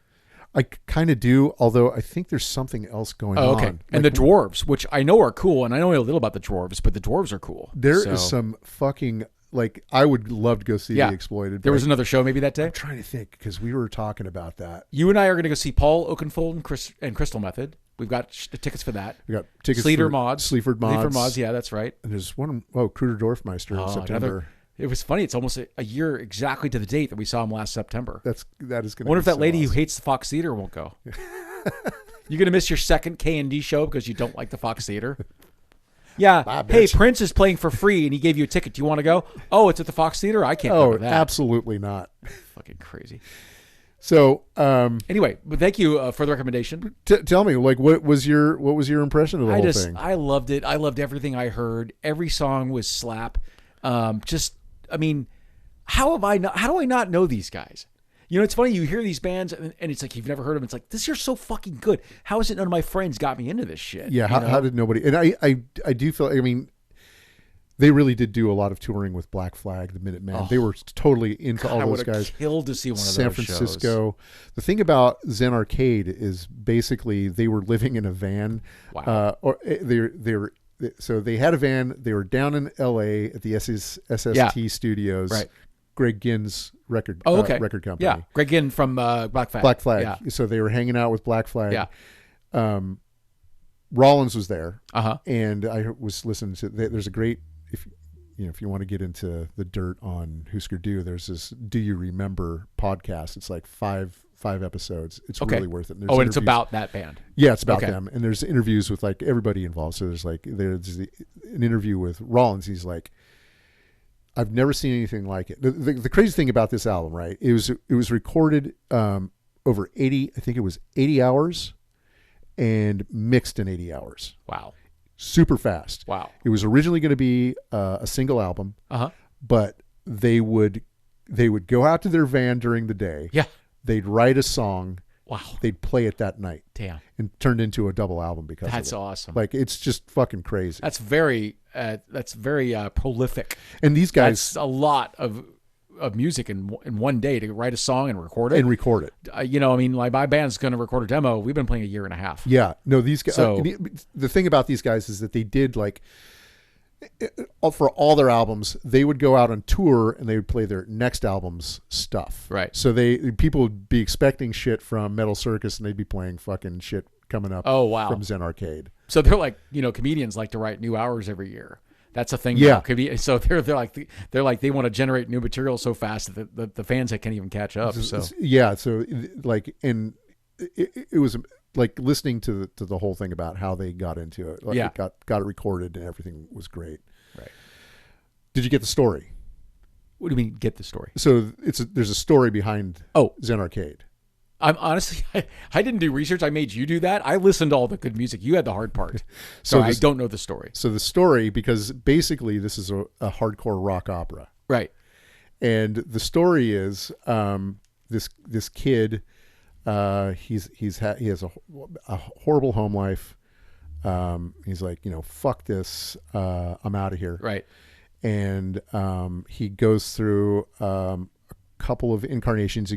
A: I kind of do, although I think there's something else going
B: okay.
A: on.
B: And the Dwarves, which I know are cool, and I know a little about the Dwarves, but the Dwarves are cool.
A: There is some fucking, like, I would love to go see The Exploited.
B: There was another show maybe that day?
A: I'm trying to think, because we were talking about that.
B: You and I are going to go see Paul Oakenfold and Crystal Method. We've got the tickets for that.
A: We got tickets
B: Sleaford
A: for
B: Mods.
A: Sleaford Mods,
B: yeah, that's right.
A: And there's one, Kruder Dorfmeister in September.
B: It was funny. It's almost a year exactly to the date that we saw him last September.
A: That is going to.
B: I wonder if that lady who hates the Fox Theater won't go. You're going to miss your second K&D show because you don't like the Fox Theater. Yeah.
A: Bye,
B: hey,
A: bitch.
B: Prince is playing for free and he gave you a ticket. Do you want to go? Oh, it's at the Fox Theater? I can't go to that.
A: Absolutely not.
B: Fucking crazy.
A: So
B: anyway, but thank you for the recommendation.
A: Tell me, like, what was your impression of the whole thing?
B: I loved it. I loved everything I heard. Every song was slap. I mean, how do I not know these guys? You know, it's funny. You hear these bands and it's like you've never heard them. It's like, this is so fucking good. How is it none of my friends got me into this shit?
A: Yeah. How did nobody? And I do feel. I mean, they really did do a lot of touring with Black Flag, the Minutemen. Oh, they were totally into all those guys.
B: Killed to see one of those
A: San Francisco. Shows. The thing about Zen Arcade is basically they were living in a van.
B: Wow.
A: So they had a van. They were down in L.A. at the SST Studios.
B: Right.
A: Greg Ginn's record company.
B: Yeah, Greg Ginn from Black Flag.
A: Black Flag.
B: Yeah.
A: So they were hanging out with Black Flag.
B: Yeah.
A: Rollins was there.
B: Uh-huh.
A: And I was listening to. There's a great if you want to get into the dirt on Hüsker Dü, there's this Do You Remember podcast. It's like five episodes. It's really worth it.
B: And it's about that band.
A: Yeah, it's about them. And there's interviews with like everybody involved. So there's an interview with Rollins. He's like, I've never seen anything like it. The crazy thing about this album, right? It was recorded over 80. I think it was 80 hours, and mixed in 80 hours.
B: Wow.
A: Super fast.
B: Wow.
A: It was originally going to be a single album.
B: Uh-huh.
A: But they would go out to their van during the day.
B: Yeah.
A: They'd write a song.
B: Wow.
A: They'd play it that night.
B: Damn.
A: And turned into a double album because
B: that's
A: of it.
B: Awesome.
A: Like, it's just fucking crazy.
B: That's very prolific.
A: And these guys,
B: that's a lot of music in one day to write a song and record it. I mean, like my band's going to record a demo. We've been playing a year and a half.
A: Yeah. No, these guys.
B: So,
A: the thing about these guys is that they did like for all their albums, they would go out on tour and they would play their next album's stuff.
B: Right.
A: So people would be expecting shit from Metal Circus and they'd be playing fucking shit coming up.
B: Oh, wow.
A: From Zen Arcade.
B: So they're like, comedians like to write new hours every year. That's a thing.
A: Yeah.
B: Now. Could be, so they're like they want to generate new material so fast that the fans can't even catch up. So
A: yeah, so like, and it was like listening to the whole thing about how they got into it. Like,
B: Yeah.
A: got it recorded and everything was great.
B: Right.
A: Did you get the story?
B: What do you mean? Get the story?
A: So there's a story behind Zen Arcade.
B: I'm honestly, I didn't do research. I made you do that. I listened to all the good music. You had the hard part. So I don't know the story.
A: So the story, because basically this is a hardcore rock opera.
B: Right.
A: And the story is this kid, he has a horrible home life. He's like, fuck this. I'm out of here.
B: Right.
A: And he goes through a couple of incarnations.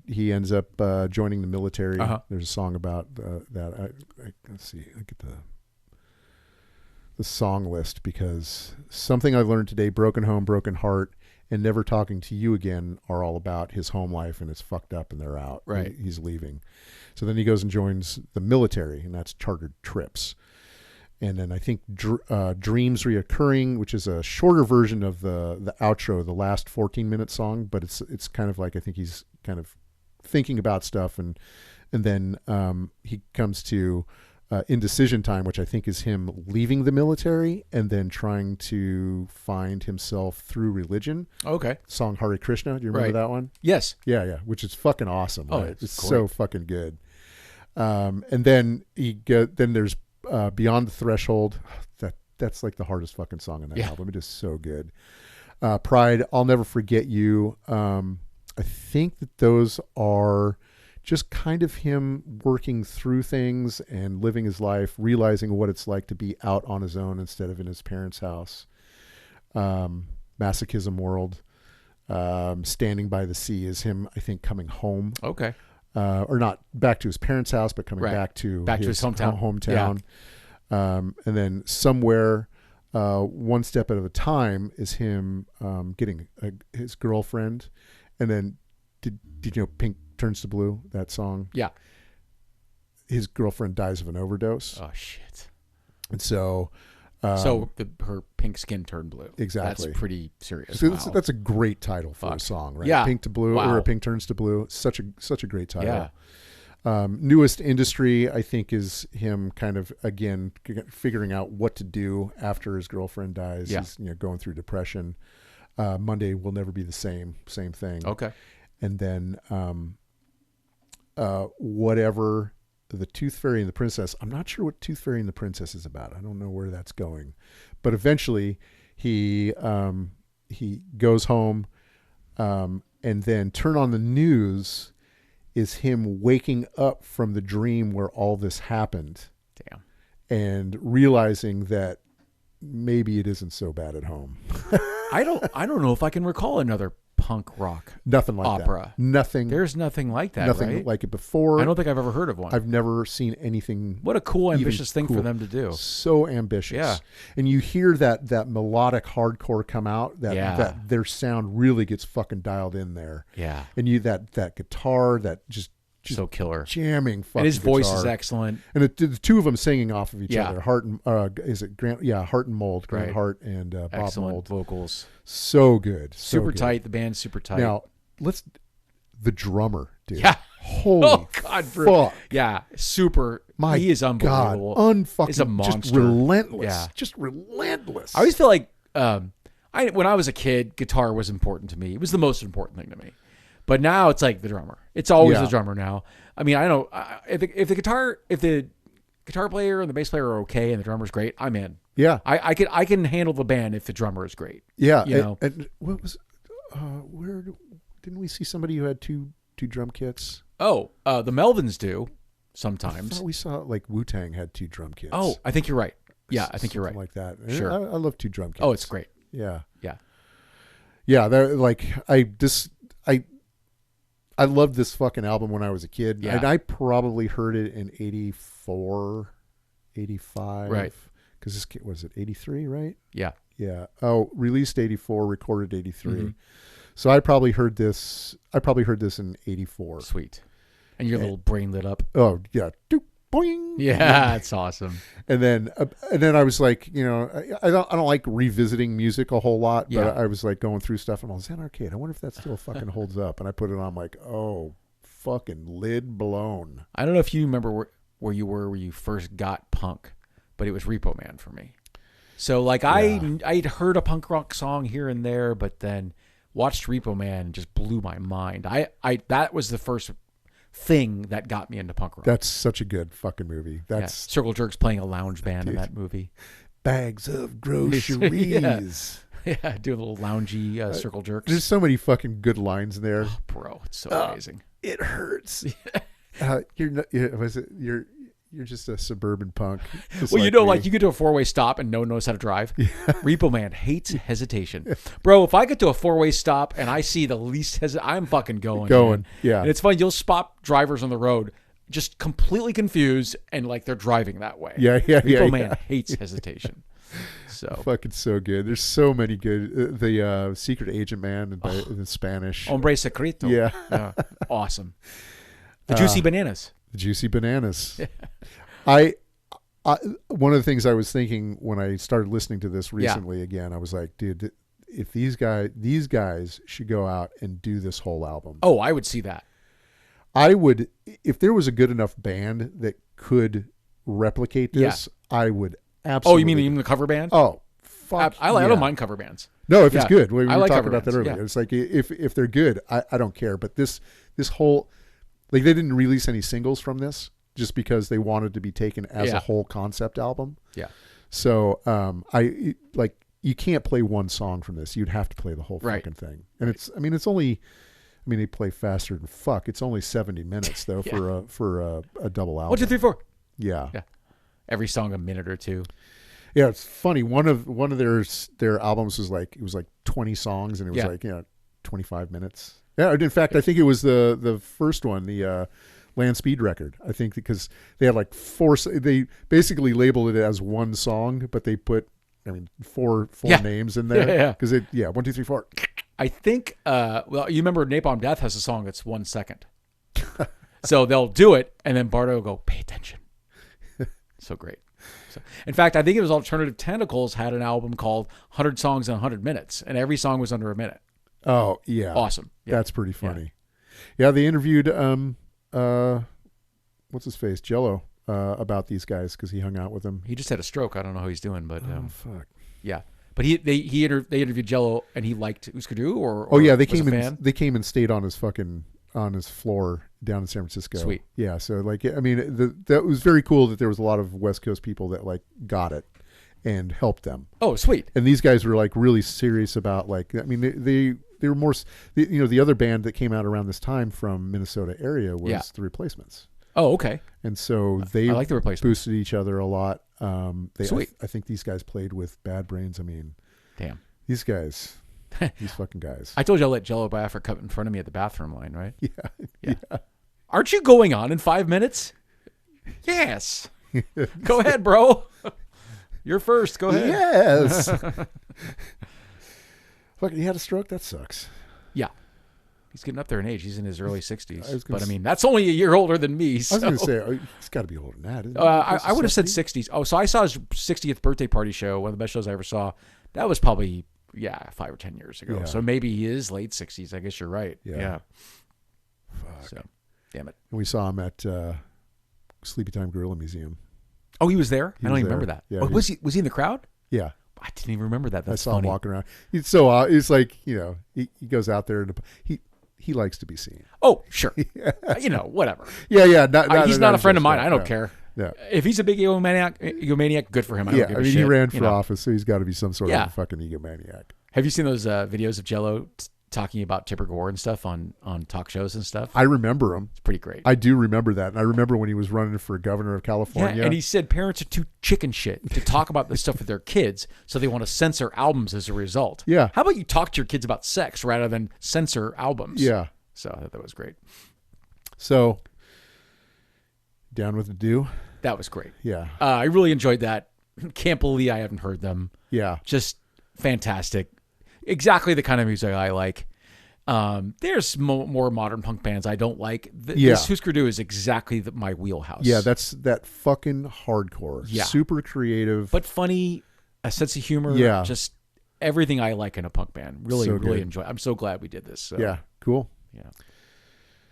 A: He ends up joining the military.
B: Uh-huh.
A: There's a song about that. Let's see. I get the song list, because Something I've Learned Today, Broken Home, Broken Heart, and Never Talking to You Again are all about his home life, and it's fucked up and they're out.
B: Right.
A: He's leaving. So then he goes and joins the military, and that's chartered trips. And then I think Dreams Reoccurring, which is a shorter version of the outro, the last 14-minute song, but it's kind of like, I think he's kind of thinking about stuff, and then he comes to Indecision Time, which I think is him leaving the military and then trying to find himself through religion.
B: Okay.
A: Song Hare Krishna. Do you remember that one?
B: Yes.
A: Yeah, which is fucking awesome.
B: Oh,
A: right? It's so fucking good. And then then there's Beyond the Threshold. That's like the hardest fucking song on that album. It is so good. Pride, I'll Never Forget You. I think that those are just kind of him working through things and living his life, realizing what it's like to be out on his own instead of in his parents' house. Masochism World. Standing by the Sea is him, I think, coming home.
B: Okay.
A: Or not back to his parents' house, but coming back to his hometown.
B: Yeah.
A: And then Somewhere, One Step at a Time is him getting his girlfriend. And then did you know Pink Turns to Blue, that song?
B: Yeah.
A: His girlfriend dies of an overdose.
B: Oh, shit.
A: And so...
B: her pink skin turned blue.
A: Exactly.
B: That's pretty serious.
A: So that's a great title for a song, right?
B: Yeah.
A: Pink to Blue,
B: Wow.
A: or Pink Turns to Blue. Such a great title.
B: Yeah.
A: Newest Industry, I think, is him kind of, again, figuring out what to do after his girlfriend dies.
B: Yeah.
A: He's going through depression. Monday Will Never Be the Same thing.
B: Okay.
A: And then whatever, the Tooth Fairy and the Princess. I'm not sure what Tooth Fairy and the Princess is about. I don't know where that's going. But eventually he goes home, and then Turn on the News is him waking up from the dream where all this happened.
B: Damn.
A: And realizing that maybe it isn't so bad at home.
B: I don't know if I can recall another punk rock
A: Nothing like
B: opera.
A: that. Nothing.
B: There's nothing like that,
A: nothing
B: right?
A: like it before.
B: I don't think I've ever heard of one.
A: I've never seen anything.
B: What a cool,
A: even
B: ambitious thing
A: cool.
B: for them to do.
A: So ambitious.
B: Yeah.
A: And you hear that melodic hardcore come out, that their sound really gets fucking dialed in there.
B: Yeah.
A: And that guitar, that just
B: so killer.
A: Jamming fucking
B: And his voice
A: guitar.
B: is excellent.
A: And the two of them singing off of each
B: Yeah.
A: other. Hart and is it Grant? Yeah, Hart and Mold. Grant
B: Right.
A: Hart and Bob
B: Excellent
A: Mold.
B: vocals.
A: So good. So
B: Super
A: good.
B: tight. The band's super tight.
A: Now the drummer, dude.
B: Yeah.
A: Holy
B: Oh God, bro.
A: fuck.
B: Yeah, super.
A: My
B: he is unbelievable.
A: God, unfucking,
B: He's a monster.
A: just relentless.
B: Yeah.
A: Just relentless.
B: I always feel like when I was a kid, guitar was important to me. It was the most important thing to me. But now it's like the drummer. It's always the drummer now. I mean, I don't. If the guitar player and the bass player are okay and the drummer's great, I'm in.
A: Yeah.
B: I can handle the band if the drummer is great.
A: Yeah.
B: You know.
A: And what was where didn't we see somebody who had two drum kits?
B: Oh, the Melvins do
A: I
B: sometimes.
A: thought we saw like Wu-Tang had two drum kits.
B: Oh, I think you're right. Yeah, I think you're right.
A: Something like that.
B: Sure.
A: I love two drum kits.
B: Oh, it's great.
A: Yeah.
B: Yeah.
A: Yeah, they're like I loved this fucking album when I was a kid.
B: Yeah.
A: And I probably heard it in 84, 85.
B: Right.
A: Because this kid, was it 83, right?
B: Yeah.
A: Yeah. Oh, released 84, recorded 83.
B: Mm-hmm.
A: So I probably heard this in 84.
B: Sweet. And your little brain lit up.
A: Oh, yeah. Doop, boing.
B: Yeah, that's awesome.
A: And then I was like, I don't like revisiting music a whole lot, but I was like going through stuff and I'm like, Zen Arcade, I wonder if that still fucking holds up. And I put it on, I'm like, oh, fucking lid blown.
B: I don't know if you remember where you were when you first got punk, but it was Repo Man for me. So like I'd heard a punk rock song here and there, but then watched Repo Man and just blew my mind. That was the first thing that got me into punk rock.
A: That's such a good fucking movie. That's
B: Circle Jerks playing a lounge band in that movie.
A: Bags of groceries.
B: Yeah, do a little loungy Circle Jerks.
A: There's so many fucking good lines in there.
B: Oh, bro, it's so amazing.
A: It hurts. You're just a suburban punk.
B: Well, like you get to a four-way stop and no one knows how to drive. Yeah. Repo Man hates hesitation. Bro, if I get to a four-way stop and I see the least I'm fucking going. Man.
A: Yeah.
B: And it's fun. You'll spot drivers on the road just completely confused and like they're driving that way.
A: Yeah.
B: Repo Man hates hesitation. So
A: fucking so good. There's so many good. The Secret Agent Man in Spanish.
B: Hombre Secreto.
A: Yeah.
B: Awesome. The Juicy Bananas.
A: The Juicy Bananas. I one of the things I was thinking when I started listening to this recently again, I was like, dude, if these guys should go out and do this whole album.
B: Oh, I would see that.
A: I would, if there was a good enough band that could replicate this, I would absolutely.
B: Oh, you mean even the cover band?
A: Oh, fuck.
B: I don't mind cover bands.
A: No, if it's good. We were
B: like
A: talking about that earlier. Yeah. It's like if they're good, I don't care. But this whole, like, they didn't release any singles from this just because they wanted to be taken as a whole concept album.
B: Yeah.
A: So you can't play one song from this. You'd have to play the whole fucking thing. And they play faster than fuck. It's only 70 minutes though for a double album.
B: 1, 2, 3, 4.
A: Yeah.
B: Every song a minute or two.
A: Yeah, it's funny. One of their albums was like 20 songs and it was 25 minutes. Yeah, in fact, I think it was the first one, the Land Speed record. I think because they had like they basically labeled it as one song, but they put four names in there.
B: Yeah.
A: Because 1, 2, 3, 4.
B: I think you remember Napalm Death has a song that's 1 second. So they'll do it and then Bardo will go, pay attention. So great. So, in fact, I think it was Alternative Tentacles had an album called 100 Songs in 100 Minutes, and every song was under a minute.
A: Oh, yeah.
B: Awesome. Yeah.
A: That's pretty funny. Yeah, they interviewed, what's his face, Jello, about these guys because he hung out with them.
B: He just had a stroke. I don't know how he's doing, but...
A: fuck.
B: Yeah. But they interviewed Jello, and he liked Hüsker Dü, or
A: they came and stayed on his floor down in San Francisco.
B: Sweet.
A: Yeah, so that was very cool that there was a lot of West Coast people that like got it and helped them.
B: Oh, sweet.
A: And these guys were like really serious about they were more, the other band that came out around this time from Minnesota area was The Replacements.
B: Oh, okay.
A: And so they
B: I like The Replacements.
A: Boosted each other a lot.
B: Sweet.
A: I think these guys played with Bad Brains.
B: Damn.
A: These guys, these fucking guys.
B: I told you I let Jello Biafra cut in front of me at the bathroom line, right?
A: Yeah.
B: Aren't you going on in 5 minutes? Yes. Go ahead, bro. You're first. Go ahead.
A: Yes. Fucking, he had a stroke? That sucks.
B: Yeah. He's getting up there in age. He's in his early 60s. But that's only a year older than me. So.
A: I was going to say, he's got to be older than that. Isn't
B: I would have said 60s. Oh, so I saw his 60th birthday party show, one of the best shows I ever saw. That was probably, 5 or 10 years ago. Yeah. So maybe he is late 60s. I guess you're right. Yeah.
A: Fuck.
B: So, damn it.
A: And we saw him at Sleepy Time Gorilla Museum.
B: Oh, he was there? I don't even remember that.
A: Yeah,
B: was he in the crowd?
A: Yeah.
B: I didn't even remember that. That's
A: I saw
B: funny.
A: him walking around. It's like, he goes out there and he likes to be seen.
B: Oh, sure. Whatever.
A: Yeah.
B: He's not a friend of mine. I don't care.
A: Yeah.
B: If he's a big egomaniac, good for him. I don't give a shit.
A: He ran for office, so he's got to be some sort of a fucking egomaniac.
B: Have you seen those videos of Jello talking about Tipper Gore and stuff on talk shows and stuff?
A: I remember him.
B: It's pretty great.
A: I do remember that. And I remember when he was running for governor of California.
B: Yeah, and he said parents are too chicken shit to talk about this stuff with their kids, so they want to censor albums as a result.
A: Yeah.
B: How about you talk to your kids about sex rather than censor albums?
A: Yeah.
B: So I thought that was great.
A: So, Down with the Do?
B: That was great.
A: Yeah.
B: I really enjoyed that. Can't believe I haven't heard them.
A: Yeah.
B: Just fantastic. Exactly the kind of music I like. There's more modern punk bands I don't like. This Hüsker Dü is exactly my wheelhouse.
A: Yeah, that's that fucking hardcore.
B: Yeah.
A: Super creative.
B: But funny, a sense of humor.
A: Yeah.
B: Just everything I like in a punk band. Really,
A: So
B: really
A: good.
B: enjoy. I'm so glad we did this. So,
A: Yeah, cool.
B: Yeah.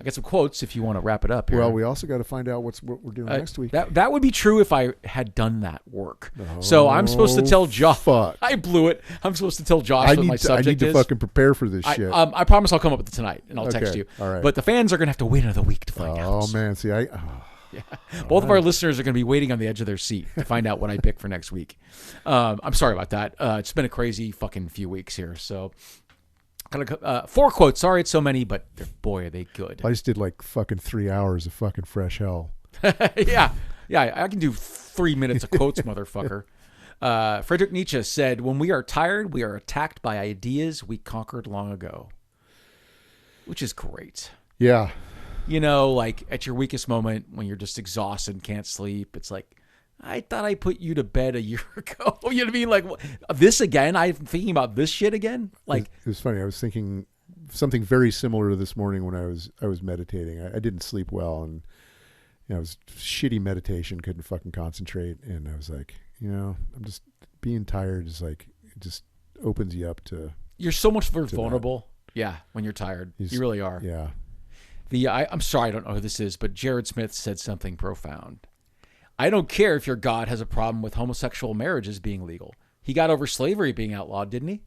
B: I got some quotes if you want to wrap it up here.
A: Well, we also got to find out what we're doing next week.
B: That would be true if I had done that work. So I'm supposed to tell Josh.
A: Fuck.
B: I blew it. I'm supposed to tell Josh what my subject is.
A: I need to fucking prepare for this shit.
B: I promise I'll come up with it tonight, and I'll text you.
A: All right.
B: But the fans are going to have to wait another week to find out.
A: Oh, man. See,
B: Yeah. Both of our listeners are going to be waiting on the edge of their seat to find out what I pick for next week. I'm sorry about that. It's been a crazy fucking few weeks here. So, 4 quotes. Sorry it's so many, but boy, are they good.
A: I just did like fucking 3 hours of fucking fresh hell.
B: Yeah. I can do 3 minutes of quotes, motherfucker. Friedrich Nietzsche said, "When we are tired, we are attacked by ideas we conquered long ago," which is great.
A: Yeah.
B: You know, like at your weakest moment when you're just exhausted and can't sleep, it's like, I thought I put you to bed a year ago. You know what I mean? Like, this again? I'm thinking about this shit again? Like,
A: it was funny. I was thinking something very similar to this morning when I was meditating. I didn't sleep well, and it was shitty meditation. Couldn't fucking concentrate, and I was like, I'm just being tired. Is like it just opens you up to.
B: You're so much more vulnerable. Yeah, when you're tired, you really are.
A: Yeah.
B: I'm sorry, I don't know who this is, but Jared Smith said something profound. "I don't care if your God has a problem with homosexual marriages being legal. He got over slavery being outlawed, didn't he?"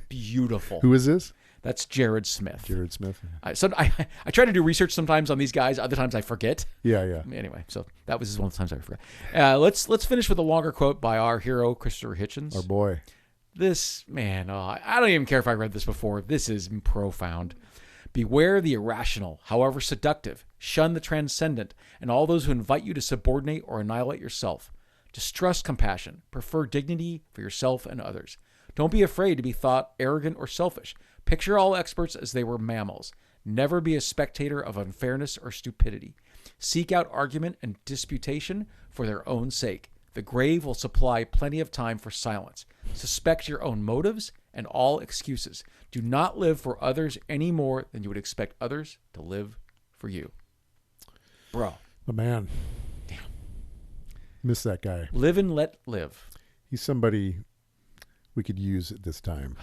B: Beautiful.
A: Who is this?
B: That's Jared Smith.
A: Jared Smith.
B: I try to do research sometimes on these guys. Other times I forget.
A: Yeah.
B: Anyway, so that was one of the times I forgot. Let's finish with a longer quote by our hero, Christopher Hitchens.
A: Our boy.
B: This, man, I don't even care if I read this before. This is profound. "Beware the irrational, however seductive. Shun the transcendent, and all those who invite you to subordinate or annihilate yourself. Distrust compassion. Prefer dignity for yourself and others. Don't be afraid to be thought arrogant or selfish. Picture all experts as they were mammals. Never be a spectator of unfairness or stupidity. Seek out argument and disputation for their own sake. The grave will supply plenty of time for silence. Suspect your own motives and all excuses. Do not live for others any more than you would expect others to live for you." Bro.
A: The man.
B: Damn.
A: Miss that guy.
B: Live and let live.
A: He's somebody we could use at this time.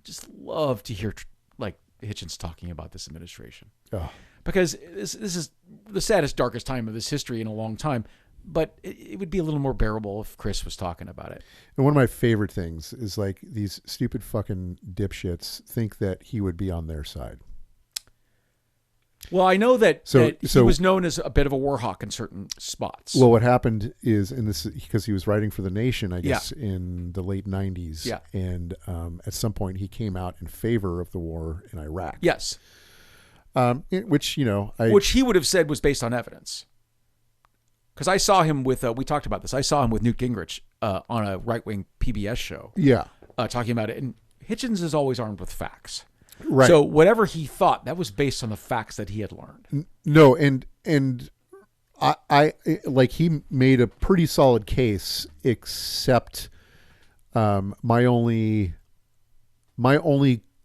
B: Just love to hear like Hitchens talking about this administration.
A: Oh.
B: Because this is the saddest, darkest time of this history in a long time. But it would be a little more bearable if Chris was talking about it.
A: And one of my favorite things is like these stupid fucking dipshits think that he would be on their side.
B: Well, I know that he
A: so
B: was known as a bit of a war hawk in certain spots.
A: Well, what happened is, because he was writing for The Nation, I guess, in the late 90s.
B: Yeah.
A: And at some point he came out in favor of the war in Iraq.
B: Yes.
A: Which
B: he would have said was based on evidence. Because I saw him with, we talked about this, I saw him with Newt Gingrich on a right-wing PBS show.
A: Yeah.
B: Talking about it. And Hitchens is always armed with facts.
A: Right.
B: So whatever he thought, that was based on the facts that he had learned.
A: No, and I like he made a pretty solid case, except my only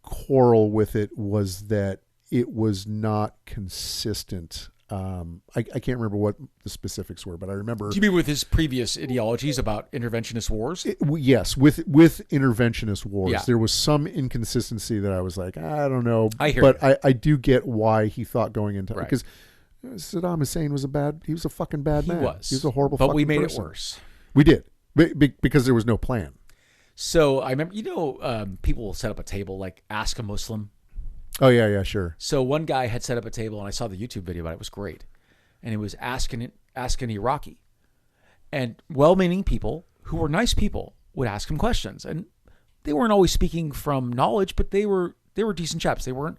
A: quarrel with it was that it was not consistent. I can't remember what the specifics were, but I remember.
B: Do you mean with his previous ideologies about interventionist wars?
A: Yes, with interventionist wars, there was some inconsistency that I was like, I don't know.
B: I hear
A: but
B: you.
A: I do get why he thought going into because Saddam Hussein was he was a fucking bad man. He was a horrible fucking person. But we made it worse. We did, because there was no plan.
B: So I remember, people will set up a table like Ask a Muslim.
A: Oh, yeah, sure.
B: So one guy had set up a table, and I saw the YouTube video about it. It was great. And it was asking Iraqi. And well-meaning people who were nice people would ask him questions. And they weren't always speaking from knowledge, but they were decent chaps. They weren't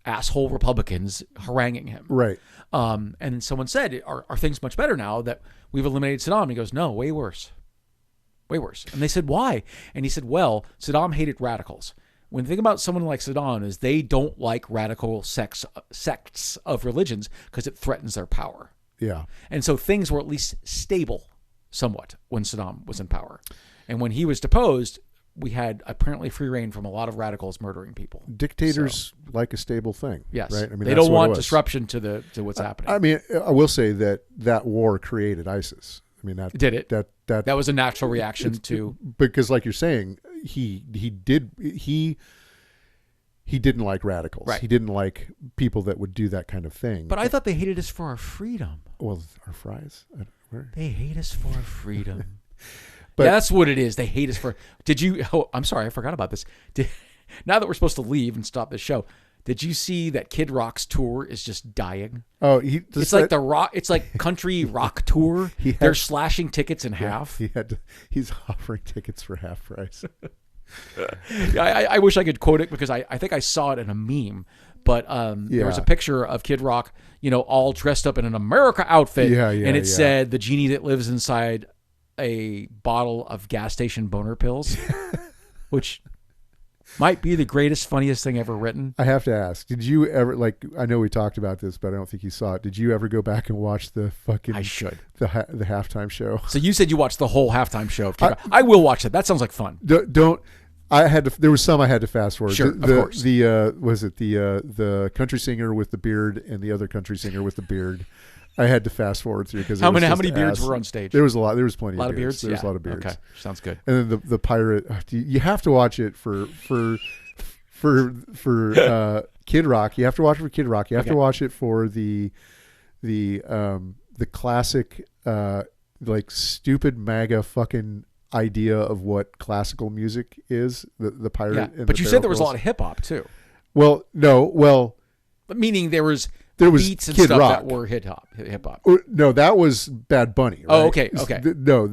B: asshole Republicans haranguing him.
A: Right.
B: And someone said, are things much better now that we've eliminated Saddam? He goes, no, way worse. Way worse. And they said, why? And he said, well, Saddam hated radicals. When you think about someone like Saddam, is they don't like radical sects of religions because it threatens their power.
A: Yeah.
B: And so things were at least stable somewhat when Saddam was in power. And when he was deposed, we had apparently free reign from a lot of radicals murdering people.
A: Dictators like a stable thing.
B: Yes.
A: Right? I mean,
B: they
A: that's
B: don't
A: what it
B: want
A: was.
B: disruption to what's happening.
A: I mean, I will say that war created ISIS. I mean, that
B: did it.
A: That
B: was a natural reaction to,
A: because like you're saying, he didn't like radicals.
B: Right.
A: He didn't like people that would do that kind of thing.
B: But I thought they hated us for our freedom.
A: Well, our fries.
B: They hate us for our freedom.
A: But
B: that's what it is. They hate us for. Did you? Oh, I'm sorry, I forgot about this. Now that we're supposed to leave and stop the show, did you see that Kid Rock's tour is just dying?
A: Oh,
B: it's like the rock. It's like country rock tour. They're slashing tickets in half.
A: He's offering tickets for half price.
B: I wish I could quote it because I think I saw it in a meme. But there was a picture of Kid Rock, all dressed up in an America outfit, and it said the genie that lives inside a bottle of gas station boner pills, which might be the greatest, funniest thing ever written.
A: I have to ask, did you ever, I know we talked about this, but I don't think you saw it. Did you ever go back and watch the fucking...
B: I should.
A: The halftime show?
B: So you said you watched the whole halftime show of Kid Rock. I will watch it. That sounds like fun.
A: There was some I had to fast forward.
B: Sure, of course.
A: The country singer with the beard and the other country singer with the beard. I had to fast forward through because
B: how many beards were on stage?
A: There was a lot. There was plenty
B: of
A: beards. There was a lot of beards.
B: Okay, sounds good.
A: And then the pirate. You have to watch it for Kid Rock. You have to watch it for Kid Rock. You have to watch it for the classic stupid MAGA fucking idea of what classical music is. The pirate.
B: Yeah, but you said there was a lot of hip hop too.
A: Well, no.
B: But meaning there was beats and
A: Kid
B: stuff
A: Rock.
B: that were hip hop.
A: No, that was Bad Bunny. Right?
B: Oh, okay.
A: No.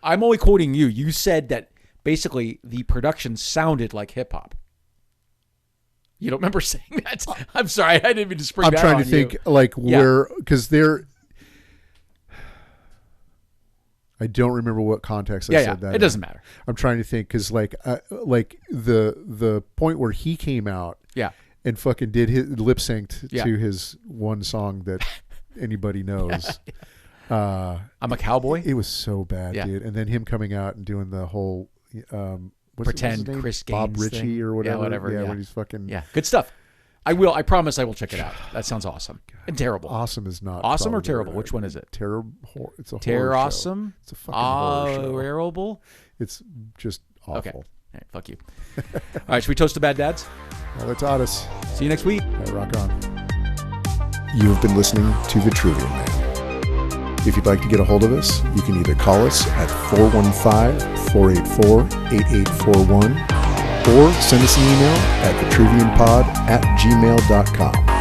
B: I'm only quoting you. You said that basically the production sounded like hip hop. You don't remember saying that? I'm sorry, I didn't mean to spring that on you.
A: I'm trying to think where, because I don't remember what context I said that.
B: It doesn't matter.
A: I'm trying to think because the point where he came out, and fucking did his lip synced to his one song that anybody knows.
B: I'm a cowboy.
A: It was so bad, dude. And then him coming out and doing the whole
B: pretend Chris Gaines
A: Bob Ritchie
B: thing.
A: or whatever.
B: Yeah,
A: when he's fucking
B: good stuff. I promise I will check it out. That sounds awesome. And terrible.
A: Awesome is not
B: awesome or terrible. Which one is it?
A: It's a horror
B: awesome.
A: It's a fucking horror show.
B: Terrible.
A: It's just awful.
B: Okay. All right, fuck you. All right, should we toast to bad dads?
A: Well, that's Otis.
B: See you next week.
A: All right, rock on. You have been listening to The Trivial Man. If you'd like to get a hold of us, you can either call us at 415-484-8841 or send us an email at thetriviumpod@gmail.com.